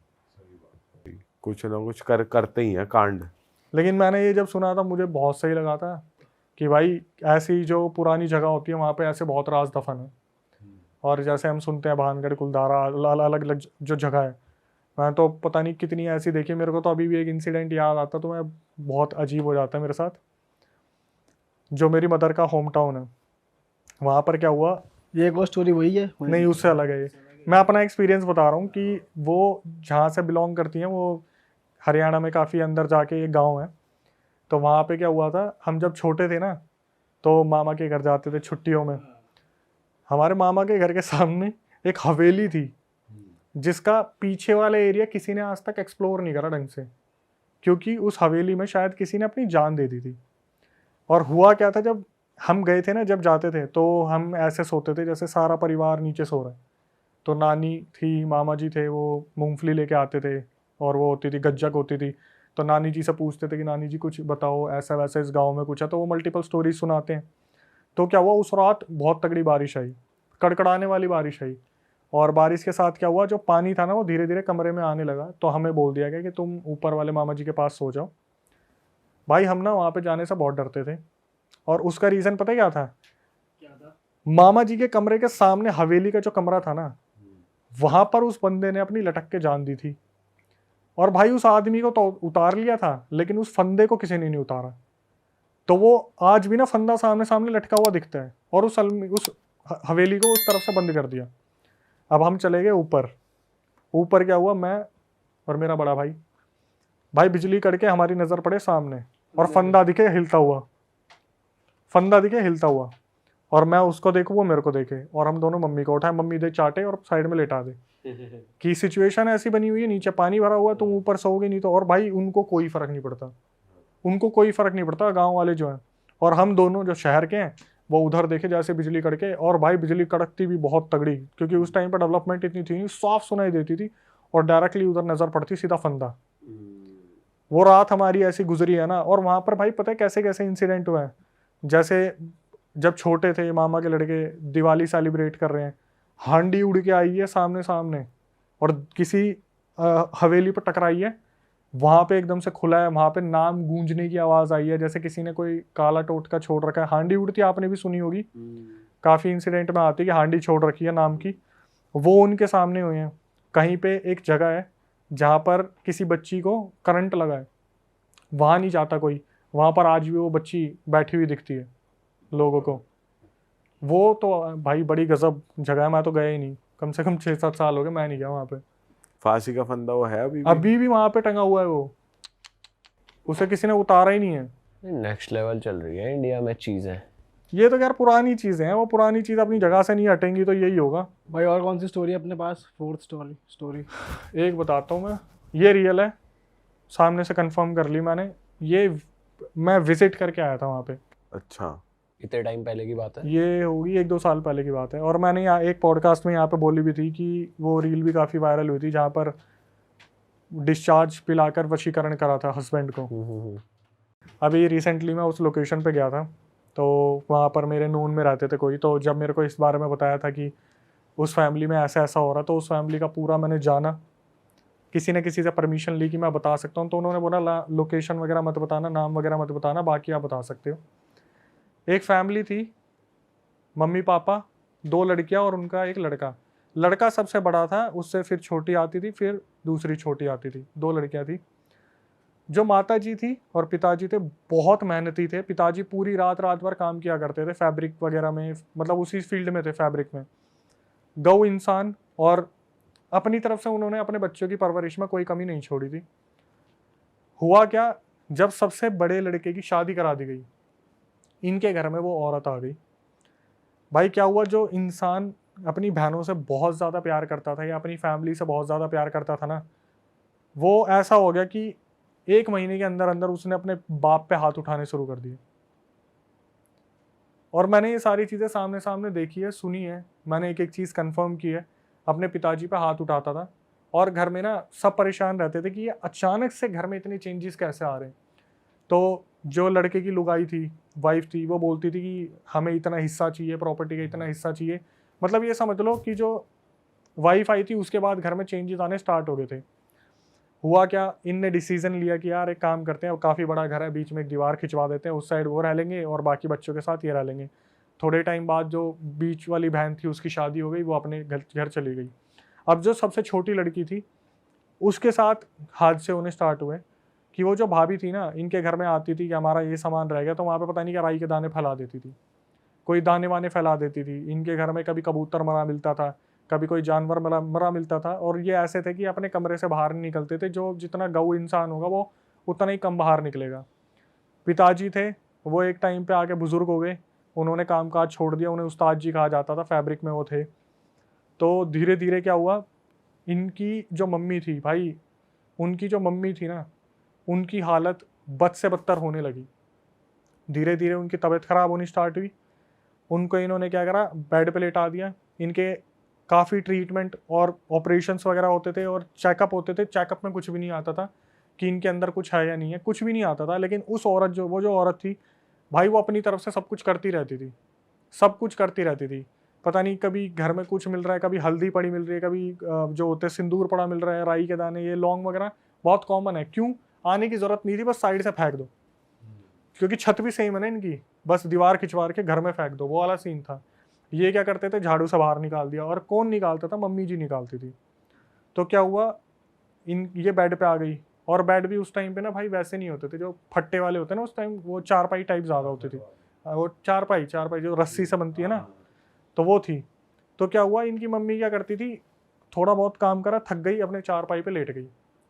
कुछ ना कुछ करते ही हैं कांड। लेकिन मैंने ये जब सुना था मुझे बहुत सही लगा था कि भाई ऐसी जो पुरानी जगह होती है वहाँ पे ऐसे बहुत राज दफन है। और जैसे हम सुनते हैं भानगढ़, कुलधारा, अलग अलग जो जगह है, मैं तो पता नहीं कितनी ऐसी देखी। मेरे को तो अभी भी एक इंसिडेंट याद आता तो मैं बहुत अजीब हो जाता है मेरे साथ। जो मेरी मदर का होम टाउन है, वहाँ पर क्या हुआ, ये एक और स्टोरी वही है? नहीं उससे अलग है ये। मैं अपना एक्सपीरियंस बता रहा हूँ कि वो जहाँ से बिलोंग करती हैं, वो हरियाणा में काफ़ी अंदर जाके एक गांव है। तो वहाँ पे क्या हुआ था, हम जब छोटे थे ना तो मामा के घर जाते थे छुट्टियों में। हमारे मामा के घर के सामने एक हवेली थी जिसका पीछे वाला एरिया किसी ने आज तक एक्सप्लोर नहीं करा ढंग से, क्योंकि उस हवेली में शायद किसी ने अपनी जान दे दी थी। और हुआ क्या था, जब हम गए थे ना, जब जाते थे तो हम ऐसे सोते थे जैसे सारा परिवार नीचे सो रहा है। तो नानी थी, मामा जी थे, वो मूंगफली लेके आते थे और वो होती थी गज्जक होती थी। तो नानी जी से पूछते थे कि नानी जी कुछ बताओ, ऐसा वैसा इस गांव में कुछ है। तो वो मल्टीपल स्टोरीज सुनाते हैं। तो क्या हुआ, उस रात बहुत तगड़ी बारिश आई, कड़कड़ाने वाली बारिश आई। और बारिश के साथ क्या हुआ, जो पानी था ना वो धीरे धीरे कमरे में आने लगा। तो हमें बोल दिया गया कि तुम ऊपर वाले मामा जी के पास सो जाओ। भाई हम ना वहाँ पे जाने से बहुत डरते थे, और उसका रीज़न पता क्या था? मामा जी के कमरे के सामने हवेली का जो कमरा था ना, वहां पर उस बंदे ने अपनी लटक के जान दी थी। और भाई उस आदमी को तो उतार लिया था, लेकिन उस फंदे को किसी ने नहीं उतारा। तो वो आज भी ना फंदा सामने सामने लटका हुआ दिखता है, और उस हवेली को उस तरफ से बंद कर दिया। अब हम चले गए ऊपर। ऊपर क्या हुआ, मैं और मेरा बड़ा भाई, बिजली कड़के हमारी नज़र पड़े सामने, और फंदा दिखे हिलता हुआ, और मैं उसको देखूँ वो मेरे को देखे, और हम दोनों मम्मी को उठाए, मम्मी दे चाटे और साइड में लेटा दे। कि सिचुएशन ऐसी बनी हुई है, नीचे पानी भरा हुआ है, तुम ऊपर सोओगे नहीं तो। और भाई उनको कोई फर्क नहीं पड़ता, गांव वाले जो हैं। और हम दोनों जो शहर के हैं वो उधर देखे जैसे बिजली कड़के। और भाई बिजली कड़कती भी बहुत तगड़ी, क्योंकि उस टाइम पर डेवलपमेंट इतनी थी नहीं, साफ सुनाई देती थी, और डायरेक्टली उधर नजर पड़ती सीधा फंदा। वो रात हमारी ऐसी गुजरी है ना। और वहां पर भाई पता है कैसे कैसे इंसिडेंट हुए हैं। जैसे जब छोटे थे, मामा के लड़के दिवाली सेलिब्रेट कर रहे हैं, हांडी उड़ के आई है सामने और किसी हवेली पर टकराई है। वहां पे एकदम से खुला है, वहां पे नाम गूंजने की आवाज आई है, जैसे किसी ने कोई काला टोटका छोड़ रखा है। हांडी उड़ती आपने भी सुनी होगी, काफी इंसिडेंट में आती है कि हांडी छोड़ रखी है नाम की। वो उनके सामने हुए हैं। कहीं पे एक जगह है जहाँ पर किसी बच्ची को करंट लगा है, वहां नहीं जाता कोई, वहां पर आज भी वो बच्ची बैठी हुई दिखती है लोगों को। वो तो भाई बड़ी गजब जगह है, मैं तो गया ही नहीं, कम से कम 6-7 साल हो गए मैं नहीं गया वहाँ पे। फांसी का फंदा वो है अभी भी वहाँ पे टंगा हुआ है वो, उसे किसी ने उतारा ही नहीं है। नेक्स्ट लेवल चल रही है इंडिया में चीजें। ये तो यार पुरानी चीजें हैं, वो पुरानी चीज अपनी जगह से नहीं हटेंगी तो यही होगा। भाई और कौन सी स्टोरी है अपने पास? फोर्थ स्टोरी एक बताता हूँ मैं, ये रियल है, सामने से कंफर्म कर ली मैंने। ये मैं विजिट करके आया था वहाँ पे। अच्छा, कितने टाइम पहले की बात है? ये होगी 1-2 साल पहले की बात है। और मैंने यहाँ एक पॉडकास्ट में यहाँ पे बोली भी थी कि वो रील भी काफ़ी वायरल हुई थी जहाँ पर डिस्चार्ज पिलाकर वशीकरण करा था हस्बैंड को। अभी रिसेंटली मैं उस लोकेशन पे गया था, तो वहाँ पर मेरे नून में रहते थे कोई। तो जब मेरे को इस बारे में बताया था कि उस फैमिली में ऐसा ऐसा हो रहा, तो उस फैमिली का पूरा मैंने जाना, किसी न किसी से परमिशन ली कि मैं बता सकता हूँ। तो उन्होंने बोला लोकेशन वगैरह मत बताना, नाम वगैरह मत बताना, बाकी आप बता सकते हो। एक फैमिली थी, मम्मी पापा, 2 लड़कियां और उनका एक लड़का सबसे बड़ा था, उससे फिर छोटी आती थी, फिर दूसरी छोटी आती थी, 2 लड़कियां थी। जो माता जी थी और पिताजी थे बहुत मेहनती थे। पिताजी पूरी रात भर काम किया करते थे फैब्रिक वगैरह में, मतलब उसी फील्ड में थे, फैब्रिक में। गौ इंसान, और अपनी तरफ से उन्होंने अपने बच्चों की परवरिश में कोई कमी नहीं छोड़ी थी। हुआ क्या, जब सबसे बड़े लड़के की शादी करा दी गई, इनके घर में वो औरत आ गई। भाई क्या हुआ, जो इंसान अपनी बहनों से बहुत ज़्यादा प्यार करता था या अपनी फैमिली से बहुत ज़्यादा प्यार करता था ना, वो ऐसा हो गया कि 1 महीने के अंदर अंदर उसने अपने बाप पे हाथ उठाने शुरू कर दिए। और मैंने ये सारी चीज़ें सामने सामने देखी है, सुनी है, मैंने एक एक चीज़ कंफर्म की है। अपने पिताजी पे हाथ उठाता था और घर में ना सब परेशान रहते थे कि ये अचानक से घर में इतने चेंजेस कैसे आ रहे हैं। तो जो लड़के की लुगाई थी, वाइफ थी, वो बोलती थी कि हमें इतना हिस्सा चाहिए, प्रॉपर्टी का इतना हिस्सा चाहिए। मतलब ये समझ लो कि जो वाइफ आई थी उसके बाद घर में चेंजेस आने स्टार्ट हो गए थे। हुआ क्या, इनने डिसीजन लिया कि यार एक काम करते हैं, काफ़ी बड़ा घर है, बीच में एक दीवार खिंचवा देते हैं, उस साइड वो रह लेंगे और बाकी बच्चों के साथ ये रह लेंगे। थोड़े टाइम बाद जो बीच वाली बहन थी उसकी शादी हो गई, वो अपने घर चली गई। अब जो सबसे छोटी लड़की थी उसके साथ हादसे होने स्टार्ट हुए कि वो जो भाभी थी ना, इनके घर में आती थी कि हमारा ये सामान रह गया, तो वहाँ पे पता नहीं क्या राई के दाने फैला देती थी, कोई दाने वाने फैला देती थी। इनके घर में कभी कबूतर मरा मिलता था, कभी कोई जानवर मरा मिलता था। और ये ऐसे थे कि अपने कमरे से बाहर नहीं निकलते थे। जो जितना गऊ इंसान होगा वो उतना ही कम बाहर निकलेगा। पिताजी थे, वो एक टाइम पे आके बुजुर्ग हो गए, उन्होंने काम काज छोड़ दिया, उन्हें उस्ताद जी कहा जाता था, फैब्रिक में वो थे। तो धीरे धीरे क्या हुआ, इनकी जो मम्मी थी भाई, उनकी जो मम्मी थी ना, उनकी हालत बद से बदतर होने लगी। धीरे धीरे उनकी तबीयत ख़राब होनी स्टार्ट हुई। उनको इन्होंने क्या करा, बेड पे लेटा दिया। इनके काफ़ी ट्रीटमेंट और ऑपरेशंस वगैरह होते थे और चेकअप होते थे। चेकअप में कुछ भी नहीं आता था कि इनके अंदर कुछ है या नहीं है, कुछ भी नहीं आता था। लेकिन उस औरत जो औरत थी भाई, वो अपनी तरफ से सब कुछ करती रहती थी, सब कुछ करती रहती थी। पता नहीं कभी घर में कुछ मिल रहा है, कभी हल्दी पड़ी मिल रही है, कभी जो होते सिंदूर पड़ा मिल रहा है, राई के दाने, ये लौंग वगैरह बहुत कॉमन है। क्यों आने की ज़रूरत नहीं थी, बस साइड से फेंक दो, क्योंकि छत भी सेम है ना इनकी, बस दीवार खिंचवा के घर में फेंक दो, वो वाला सीन था। ये क्या करते थे, झाड़ू से बाहर निकाल दिया। और कौन निकालता था, मम्मी जी निकालती थी। तो क्या हुआ, ये बेड पे आ गई। और बेड भी उस टाइम पे ना भाई वैसे नहीं होते थे जो फट्टे वाले होते हैं ना, उस टाइम वो चारपाई टाइप ज़्यादा होती थी। वो चारपाई जो रस्सी से बनती है ना, तो वो थी। तो क्या हुआ, इनकी मम्मी क्या करती थी, थोड़ा बहुत काम करा, थक गई, अपने चारपाई पे लेट गई।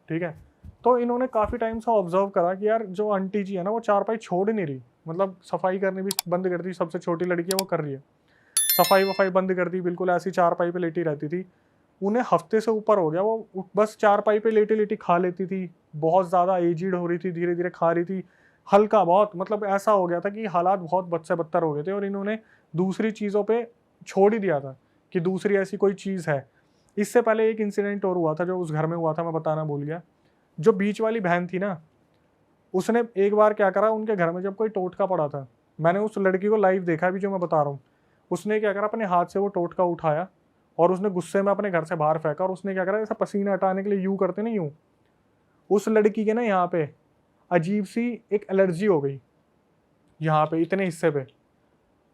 ठीक है, तो इन्होंने काफ़ी टाइम से ऑब्जर्व करा कि यार जो आंटी जी है ना, वो चारपाई छोड़ नहीं रही, मतलब सफाई करनी भी बंद कर दी। सबसे छोटी लड़की है, वो कर रही है, सफाई वफाई बंद कर दी, बिल्कुल ऐसी चारपाई पे लेटी रहती थी। उन्हें हफ्ते से ऊपर हो गया, वो बस चारपाई पे लेटी लेटी खा लेती थी। बहुत ज़्यादा एजिड हो रही थी, धीरे धीरे खा रही थी, हल्का बहुत, मतलब ऐसा हो गया था कि हालात बहुत बद से बदतर हो गए थे। और इन्होंने दूसरी चीज़ों पे छोड़ ही दिया था कि दूसरी ऐसी कोई चीज़ है। इससे पहले एक इंसिडेंट और हुआ था जो उस घर में हुआ था, मैं बताना भूल गया। जो बीच वाली बहन थी ना, उसने एक बार क्या करा, उनके घर में जब कोई टोटका पड़ा था, मैंने उस लड़की को लाइव देखा भी जो मैं बता रहा हूँ। उसने क्या करा, अपने हाथ से वो टोटका उठाया और उसने गुस्से में अपने घर से बाहर फेंका। और उसने क्या करा, ऐसा पसीना हटाने के लिए यूँ करते ना, यूँ, उस लड़की के ना यहाँ पे अजीब सी एक एलर्जी हो गई, यहाँ पे इतने हिस्से पे।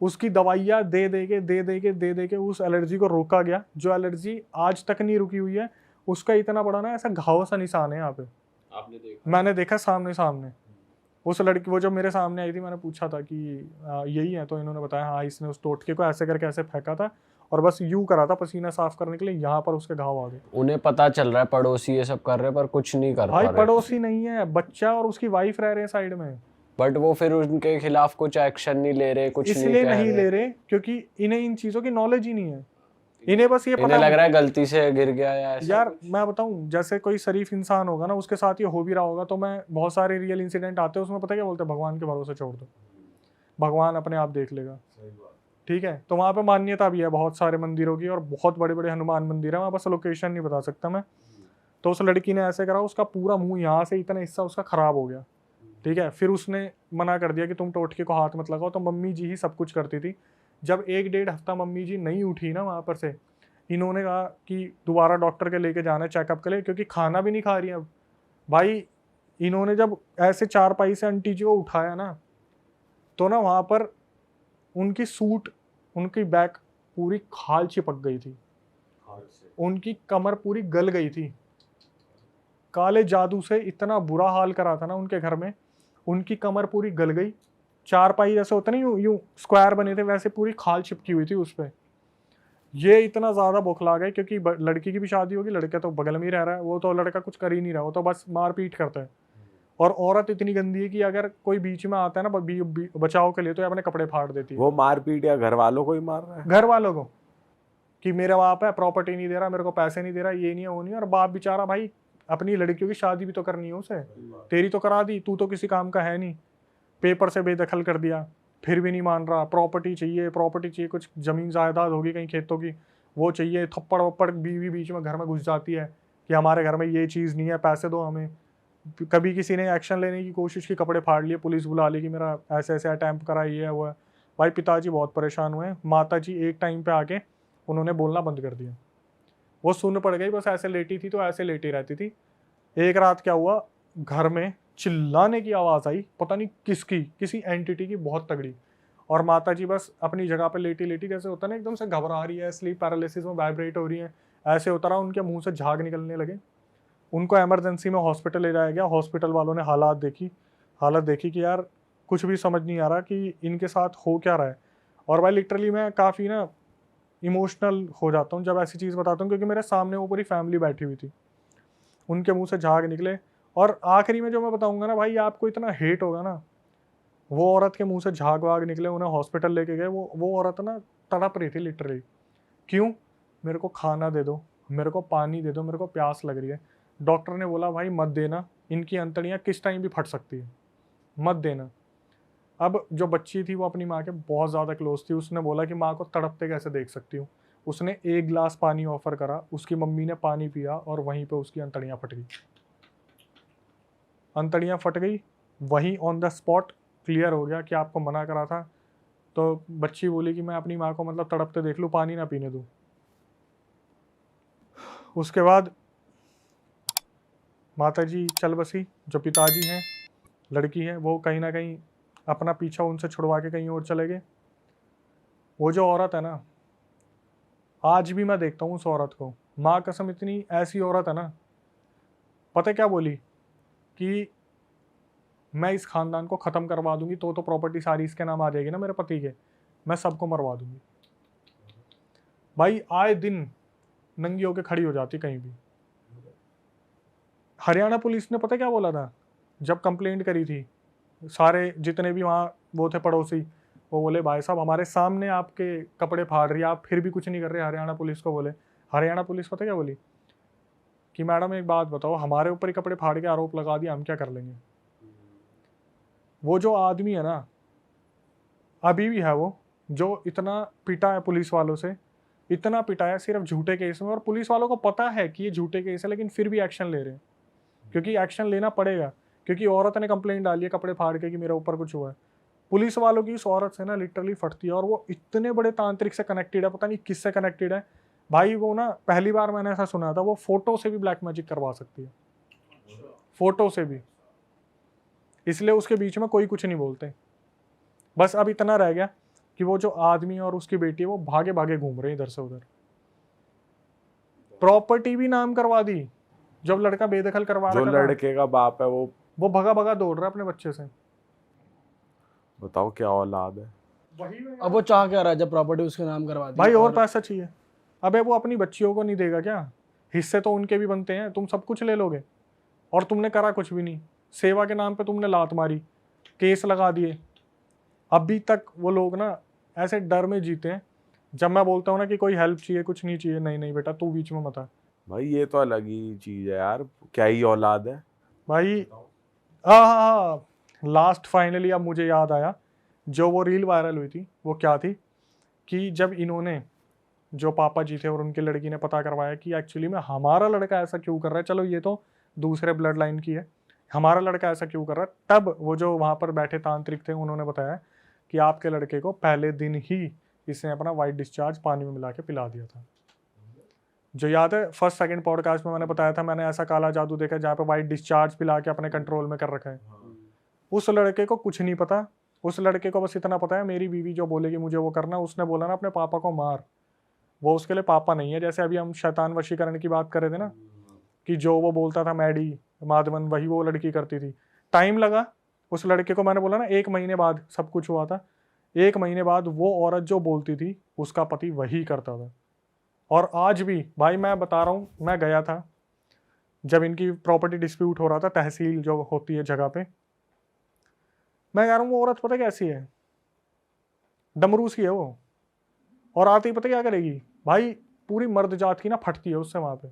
उसकी दवाइयाँ दे दे के उस एलर्जी को रोका गया। जो एलर्जी आज तक नहीं रुकी हुई है, उसका इतना बड़ा ना ऐसा घाव सा निशान है यहाँ पे। आपने देखा? मैंने देखा सामने सामने। उस लड़की, वो जो मेरे सामने आई थी, मैंने पूछा था कि यही है, तो इन्होंने बताया हाँ, इसने उस टोटके को ऐसे करके ऐसे फेंका था और बस यूं करा था पसीना साफ करने के लिए, यहाँ पर उसके घाव आ गए। उन्हें पता चल रहा है, पड़ोसी ये सब कर रहे हैं पर कुछ नहीं कर पा भाई रहे। पड़ोसी नहीं है, बच्चा और उसकी वाइफ रह रहे हैं साइड में। बट वो फिर उनके खिलाफ कुछ एक्शन नहीं ले रहे, कुछ नहीं इसलिए कह नहीं रहे। ले रहे क्योंकि इन्हें इन चीजों की नॉलेज ही नहीं है। इन्हें बस ये इन्हें पता लग रहा है गलती से गिर गया या ऐसा यार, कुछ। मैं बताऊं, जैसे कोई शरीफ इंसान होगा ना, उसके साथ ये हो भी रहा होगा, तो मैं बहुत सारे रियल इंसिडेंट आते हैं, उसमें पता क्या बोलते हैं, भगवान के भरोसे छोड़ दो, भगवान अपने आप देख लेगा। ठीक है, तो वहाँ पे मान्यता भी है बहुत सारे मंदिरों की, और बहुत बड़े बड़े हनुमान मंदिर है वहाँ, बस लोकेशन नहीं बता सकता मैं। तो उस लड़की ने ऐसे करा, उसका पूरा मुंह यहाँ से इतना हिस्सा उसका खराब हो गया। ठीक है, फिर उसने मना कर दिया कि तुम टोटके को हाथ मत लगाओ, तो मम्मी जी ही सब कुछ करती थी। जब 1-1.5 हफ्ता मम्मी जी नहीं उठी ना वहाँ पर से, इन्होंने कहा कि दोबारा डॉक्टर के लेके जाना है चेकअप के लिए, क्योंकि खाना भी नहीं खा रही है अब। भाई इन्होंने जब ऐसे चारपाई से आंटी जी को उठाया ना, तो ना वहाँ पर उनकी सूट, उनकी बैक पूरी खाल चिपक गई थी, उनकी कमर पूरी गल गई थी। काले जादू से इतना बुरा हाल करा था ना उनके घर में, उनकी कमर पूरी गल गई। चारपाई जैसे होता नहीं, यूं यूं स्क्वायर बने थे, वैसे पूरी खाल चिपकी हुई थी उस पर। ये इतना ज़्यादा बौखला गए, क्योंकि लड़की की भी शादी होगी, लड़का तो बगल में ही रह रहा है, वो तो लड़का कुछ कर ही नहीं रहा, वो तो बस मार पीट करता है। और औरत इतनी गंदी है कि अगर कोई बीच में आता है ना बचाव के लिए, तो ये अपने कपड़े फाड़ देती है। वो मारपीट या घर वालों को ही मार रहा है? घर वालों को, कि मेरा बाप है, प्रॉपर्टी नहीं दे रहा, मेरे को पैसे नहीं दे रहा, ये नहीं है, वो नहीं है। और बाप बेचारा भाई अपनी लड़कियों की शादी भी तो करनी है उसे, तेरी तो करा दी, तू तो किसी काम का है नहीं, पेपर से बेदखल कर दिया, फिर भी नहीं मान रहा, प्रॉपर्टी चाहिए, कुछ ज़मीन जायदाद होगी कहीं खेतों की, वो चाहिए, थप्पड़ वप्पड़ बीवी बीच में घर में घुस जाती है कि हमारे घर में ये चीज़ नहीं है, पैसे दो हमें। कभी किसी ने एक्शन लेने की कोशिश की, कपड़े फाड़ लिए, पुलिस बुला ली कि मेरा ऐसे ऐसे अटैम्प्ट करा, ये है वो है। भाई पिताजी बहुत परेशान हुए, माता जी एक टाइम पे आके उन्होंने बोलना बंद कर दिया, वो सुन पड़ गई, बस ऐसे लेटी थी तो ऐसे लेटी रहती थी। एक रात क्या हुआ, घर में चिल्लाने की आवाज़ आई, पता नहीं किसकी, किसी एंटिटी की, बहुत तगड़ी। और माता जी बस अपनी जगह पे लेटी लेटी, जैसे होता है ना एकदम से घबरा रही है, स्लीप पैरालिसिस में वाइब्रेट हो रही है, ऐसे होता रहा, उनके मुंह से झाग निकलने लगे। उनको इमरजेंसी में हॉस्पिटल ले जाया गया। हॉस्पिटल वालों ने हालत देखी कि यार कुछ भी समझ नहीं आ रहा कि इनके साथ हो क्या रहा है। और भाई लिटरली मैं काफ़ी ना इमोशनल हो जाता हूँ जब ऐसी चीज़ बताता हूँ, क्योंकि मेरे सामने वो पूरी फैमिली बैठी हुई थी, उनके मुंह से झाग निकले। और आखिरी में जो मैं बताऊंगा ना भाई, आपको इतना हेट होगा ना, वो औरत के मुंह से झाग वाग निकले, उन्हें हॉस्पिटल लेके गए, वो औरत ना तड़प रही थी लिटरली। क्यों? मेरे को खाना दे दो, मेरे को पानी दे दो, मेरे को प्यास लग रही है। डॉक्टर ने बोला भाई मत देना, इनकी अंतड़ियाँ किस टाइम भी फट सकती है, मत देना। अब जो बच्ची थी वो अपनी माँ के बहुत ज़्यादा क्लोज थी, उसने बोला कि माँ को तड़पते कैसे देख सकती हूँ। उसने एक गिलास पानी ऑफर करा, उसकी मम्मी ने पानी पिया और वहीं पे उसकी अंतड़ियाँ फट गई। अंतड़ियाँ फट गई, वहीं ऑन द स्पॉट क्लियर हो गया कि आपको मना करा था। तो बच्ची बोली कि मैं अपनी माँ को मतलब तड़पते देख लूँ, पानी ना पीने दूँ। उसके बाद माता जी चल बसी, जो पिताजी हैं, लड़की है, वो कहीं ना कहीं अपना पीछा उनसे छुड़वा के कहीं और चले गए। वो जो औरत है ना, आज भी मैं देखता हूँ उस औरत को, माँ कसम इतनी ऐसी औरत है ना। पता क्या बोली कि मैं इस खानदान को ख़त्म करवा दूंगी, तो प्रॉपर्टी सारी इसके नाम आ जाएगी ना मेरे पति के, मैं सबको मरवा दूंगी। भाई आए दिन नंगी होके खड़ी हो जाती कहीं भी। हरियाणा पुलिस ने पता क्या बोला था जब कंप्लेंट करी थी, सारे जितने भी वहाँ वो थे पड़ोसी, वो बोले भाई साहब हमारे सामने आपके कपड़े फाड़ रही है, आप फिर भी कुछ नहीं कर रहे। हरियाणा पुलिस को बोले, हरियाणा पुलिस पता क्या बोली कि मैडम एक बात बताओ, हमारे ऊपर ही कपड़े फाड़ के आरोप लगा दिया, हम क्या कर लेंगे। वो जो आदमी है ना, अभी भी है वो, जो इतना पिटा है पुलिस वालों से, इतना पिटा है सिर्फ झूठे केस में, और पुलिस वालों को पता है कि ये झूठे केस है, लेकिन फिर भी एक्शन ले रहे हैं, क्योंकि एक्शन लेना पड़ेगा, क्योंकि औरत ने कंप्लेंट डाली है कपड़े फाड़ के कि मेरे ऊपर कुछ हुआ है। पुलिस वालों की उस औरत से ना लिटरली फटती है, और वो इतने बड़े तांत्रिक से कनेक्टेड है, पता नहीं किससे कनेक्टेड है भाई। वो ना पहली बार मैंने ऐसा सुना था, वो फोटो से भी ब्लैक मैजिक करवा सकती है, फोटो से भी, इसलिए उसके बीच में कोई कुछ नहीं बोलते। बस अब इतना रह गया कि वो जो आदमी और उसकी बेटी है वो भागे भागे घूम रहे हैं इधर से उधर। प्रॉपर्टी भी नाम करवा दी, जब लड़का बेदखल करवा जो रखा था, लड़के का बाप है वो भगा भगा दौड़ रहा है अपने बच्चे से। बताओ क्या औलाद है। अब वो चाह क्या रहा है जब प्रॉपर्टी उसके नाम करवा दी? भाई और पैसा चाहिए। अबे वो अपनी बच्चियों को नहीं देगा क्या? हिस्से तो उनके भी बनते हैं, तुम सब कुछ ले लोगे और तुमने करा कुछ भी नहीं। सेवा के नाम पे तुमने लात मारी, केस लगा दिए। अभी तक वो लोग ना ऐसे डर में जीते हैं। जब मैं बोलता हूँ ना कि कोई हेल्प चाहिए, कुछ नहीं चाहिए, नहीं नहीं बेटा तू बीच में मत आ। भाई ये तो अलग ही चीज है यार, क्या ही औलाद है भाई हाँ, लास्ट फाइनली अब मुझे याद आया, जो वो रील वायरल हुई थी वो क्या थी कि जब इन्होंने, जो पापा जी थे और उनकी लड़की ने पता करवाया कि एक्चुअली में हमारा लड़का ऐसा क्यों कर रहा है, चलो ये तो दूसरे ब्लड लाइन की है, हमारा लड़का ऐसा क्यों कर रहा है, तब वो जो वहाँ पर बैठे तांत्रिक थे उन्होंने बताया कि आपके लड़के को पहले दिन ही इसने अपना वाइट डिस्चार्ज पानी में मिला के पिला दिया था। जो याद है फर्स्ट सेकंड पॉडकास्ट में मैंने बताया था, मैंने ऐसा काला जादू देखा जहाँ पे वाइट डिस्चार्ज पिला के अपने कंट्रोल में कर रखा है। उस लड़के को कुछ नहीं पता, उस लड़के को बस इतना पता है मेरी बीवी जो बोलेगी मुझे वो करना। उसने बोला ना अपने पापा को मार, वो उसके लिए पापा नहीं है। जैसे अभी हम शैतान वशीकरण की बात कर रहे थे ना, कि जो वो बोलता था मैडी माधवन, वही वो लड़की करती थी। टाइम लगा उस लड़के को, मैंने बोला ना 1 महीने बाद सब कुछ हुआ था। 1 महीने बाद वो औरत जो बोलती थी उसका पति वही करता था। और आज भी भाई मैं बता रहा हूँ, मैं गया था जब इनकी प्रॉपर्टी डिस्प्यूट हो रहा था, तहसील जो होती है जगह पे, मैं कह रहा हूँ वो औरत पता कैसी है, डमरू सी है वो। और आते ही पता क्या करेगी भाई, पूरी मर्द जात की ना फटती है उससे वहां पे।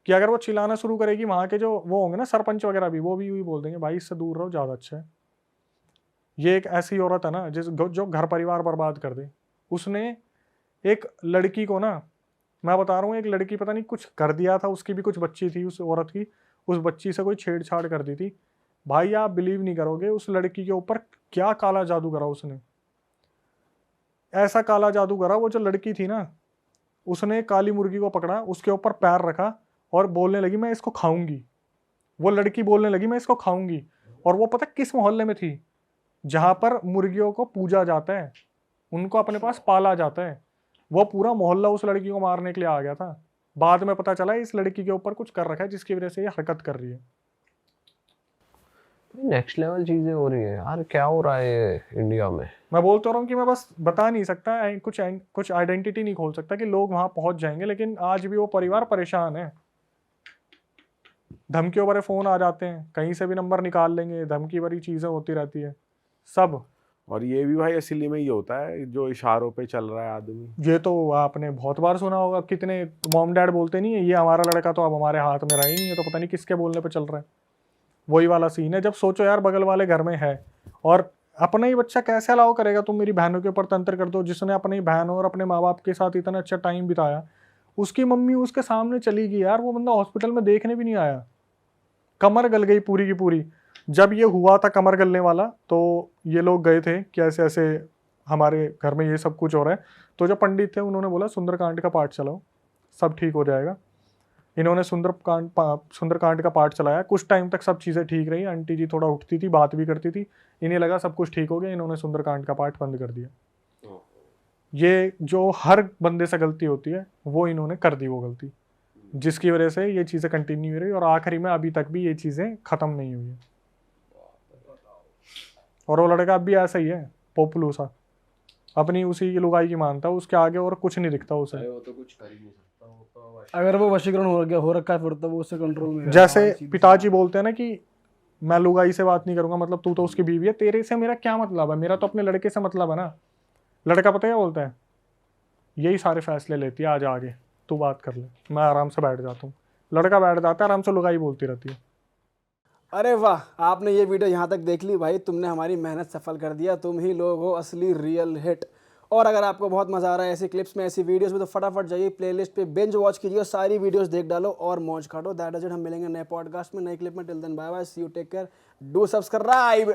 कि अगर वो चिल्लाना शुरू करेगी, वहाँ के जो वो होंगे ना सरपंच वगैरह भी, वो भी वही बोल देंगे भाई इससे दूर रहो, ज़्यादा अच्छा है। ये एक ऐसी औरत है ना जो घर परिवार बर्बाद कर दे। उसने एक लड़की को ना, मैं बता रहा हूँ, एक लड़की पता नहीं कुछ कर दिया था, उसकी भी कुछ बच्ची थी उस औरत की, उस बच्ची से कोई छेड़छाड़ कर दी थी। भाई आप बिलीव नहीं करोगे उस लड़की के ऊपर क्या काला जादू करा उसने। ऐसा काला जादू करा, वो जो लड़की थी ना, उसने काली मुर्गी को पकड़ा, उसके ऊपर पैर रखा और बोलने लगी मैं इसको खाऊंगी। वो लड़की बोलने लगी मैं इसको खाऊंगी। और वो पता किस मोहल्ले में थी? जहां पर मुर्गियों को पूजा जाता है, उनको अपने पास पाला जाता है। वो पूरा मोहल्ला उस लड़की को मारने के लिए आ गया था। बाद में पता चला इस लड़की के ऊपर कुछ कर रखा है जिसकी वजह से ये हरकत कर रही है। नेक्स्ट लेवल चीजें हो रही है यार, क्या हो रहा है इंडिया में। मैं बोलता रहा हूँ कि मैं बस बता नहीं सकता, कुछ आइडेंटिटी नहीं खोल सकता कि लोग वहां पहुंच जाएंगे, लेकिन आज भी वो परिवार परेशान है। धमकियों भरे फोन आ जाते हैं, कहीं से भी नंबर निकाल लेंगे, धमकी भरी चीजें होती रहती है सब। और ये भी भाई असली में ही होता है जो इशारों पे चल रहा है आदमी। ये तो आपने बहुत बार सुना होगा, कितने मॉम डैड बोलते नहीं है ये हमारा लड़का तो अब हमारे हाथ में रहा ही नहीं है, तो पता नहीं किसके बोलने पे चल रहा है। वही वाला सीन है। जब सोचो यार बगल वाले घर में है और अपना ही बच्चा कैसे अलाउ करेगा तुम मेरी बहनों के ऊपर तंत्र कर दो, जिसने अपनी बहन और अपने माँ बाप के साथ इतना अच्छा टाइम बिताया, उसकी मम्मी उसके सामने चली गई यार, वो बंदा हॉस्पिटल में देखने भी नहीं आया, कमर गल गई पूरी की पूरी। जब ये हुआ था कमर गलने वाला, तो ये लोग गए थे कि ऐसे ऐसे हमारे घर में ये सब कुछ हो रहा है। तो जो पंडित थे उन्होंने बोला सुंदरकांड का पाठ चलाओ, सब ठीक हो जाएगा। इन्होंने सुंदरकांड का पाठ चलाया, कुछ टाइम तक सब चीज़ें ठीक रही। आंटी जी थोड़ा उठती थी, बात भी करती थी, इन्हें लगा सब कुछ ठीक हो गया, इन्होंने सुंदरकांड का पाठ बंद कर दिया। ये जो हर बंदे से गलती होती है वो इन्होंने कर दी वो गलती, जिसकी वजह से ये चीज़ें कंटिन्यू हो रही और आखिरी में अभी तक भी ये चीज़ें ख़त्म नहीं हुई है। और वो लड़का अब भी ऐसा ही है, पोपलू सा, अपनी उसी की लुगाई की मानता है, उसके आगे और कुछ नहीं दिखता उसे। वो तो कुछ कर ही नहीं सकता, वो तो अगर वो वशीकरण हो रखा है फिर तो वो उससे कंट्रोल में जैसे पिताजी बोलते हैं ना कि मैं लुगाई से बात नहीं करूंगा, मतलब तू तो उसकी बीवी है, तेरे से मेरा क्या मतलब है, मेरा तो अपने लड़के से मतलब है ना। लड़का पता है क्या बोलता है? यही सारे फैसले लेती है, आज आगे तू बात कर ले, मैं आराम से बैठ जाता हूँ। लड़का बैठ जाता है आराम से, लुगाई बोलती रहती है। अरे वाह, आपने ये वीडियो यहाँ तक देख ली भाई, तुमने हमारी मेहनत सफल कर दिया। तुम ही लोग हो असली रियल हिट। और अगर आपको बहुत मज़ा आ रहा है ऐसी क्लिप्स में, ऐसी वीडियोस में, तो फटाफट जाइए प्लेलिस्ट पे बिंज वॉच कीजिए और सारी वीडियोस देख डालो और मौज काटो। That is it. हम मिलेंगे नए पॉडकास्ट में, नए क्लिप में। Till then bye bye, see you, take care, do subscribe.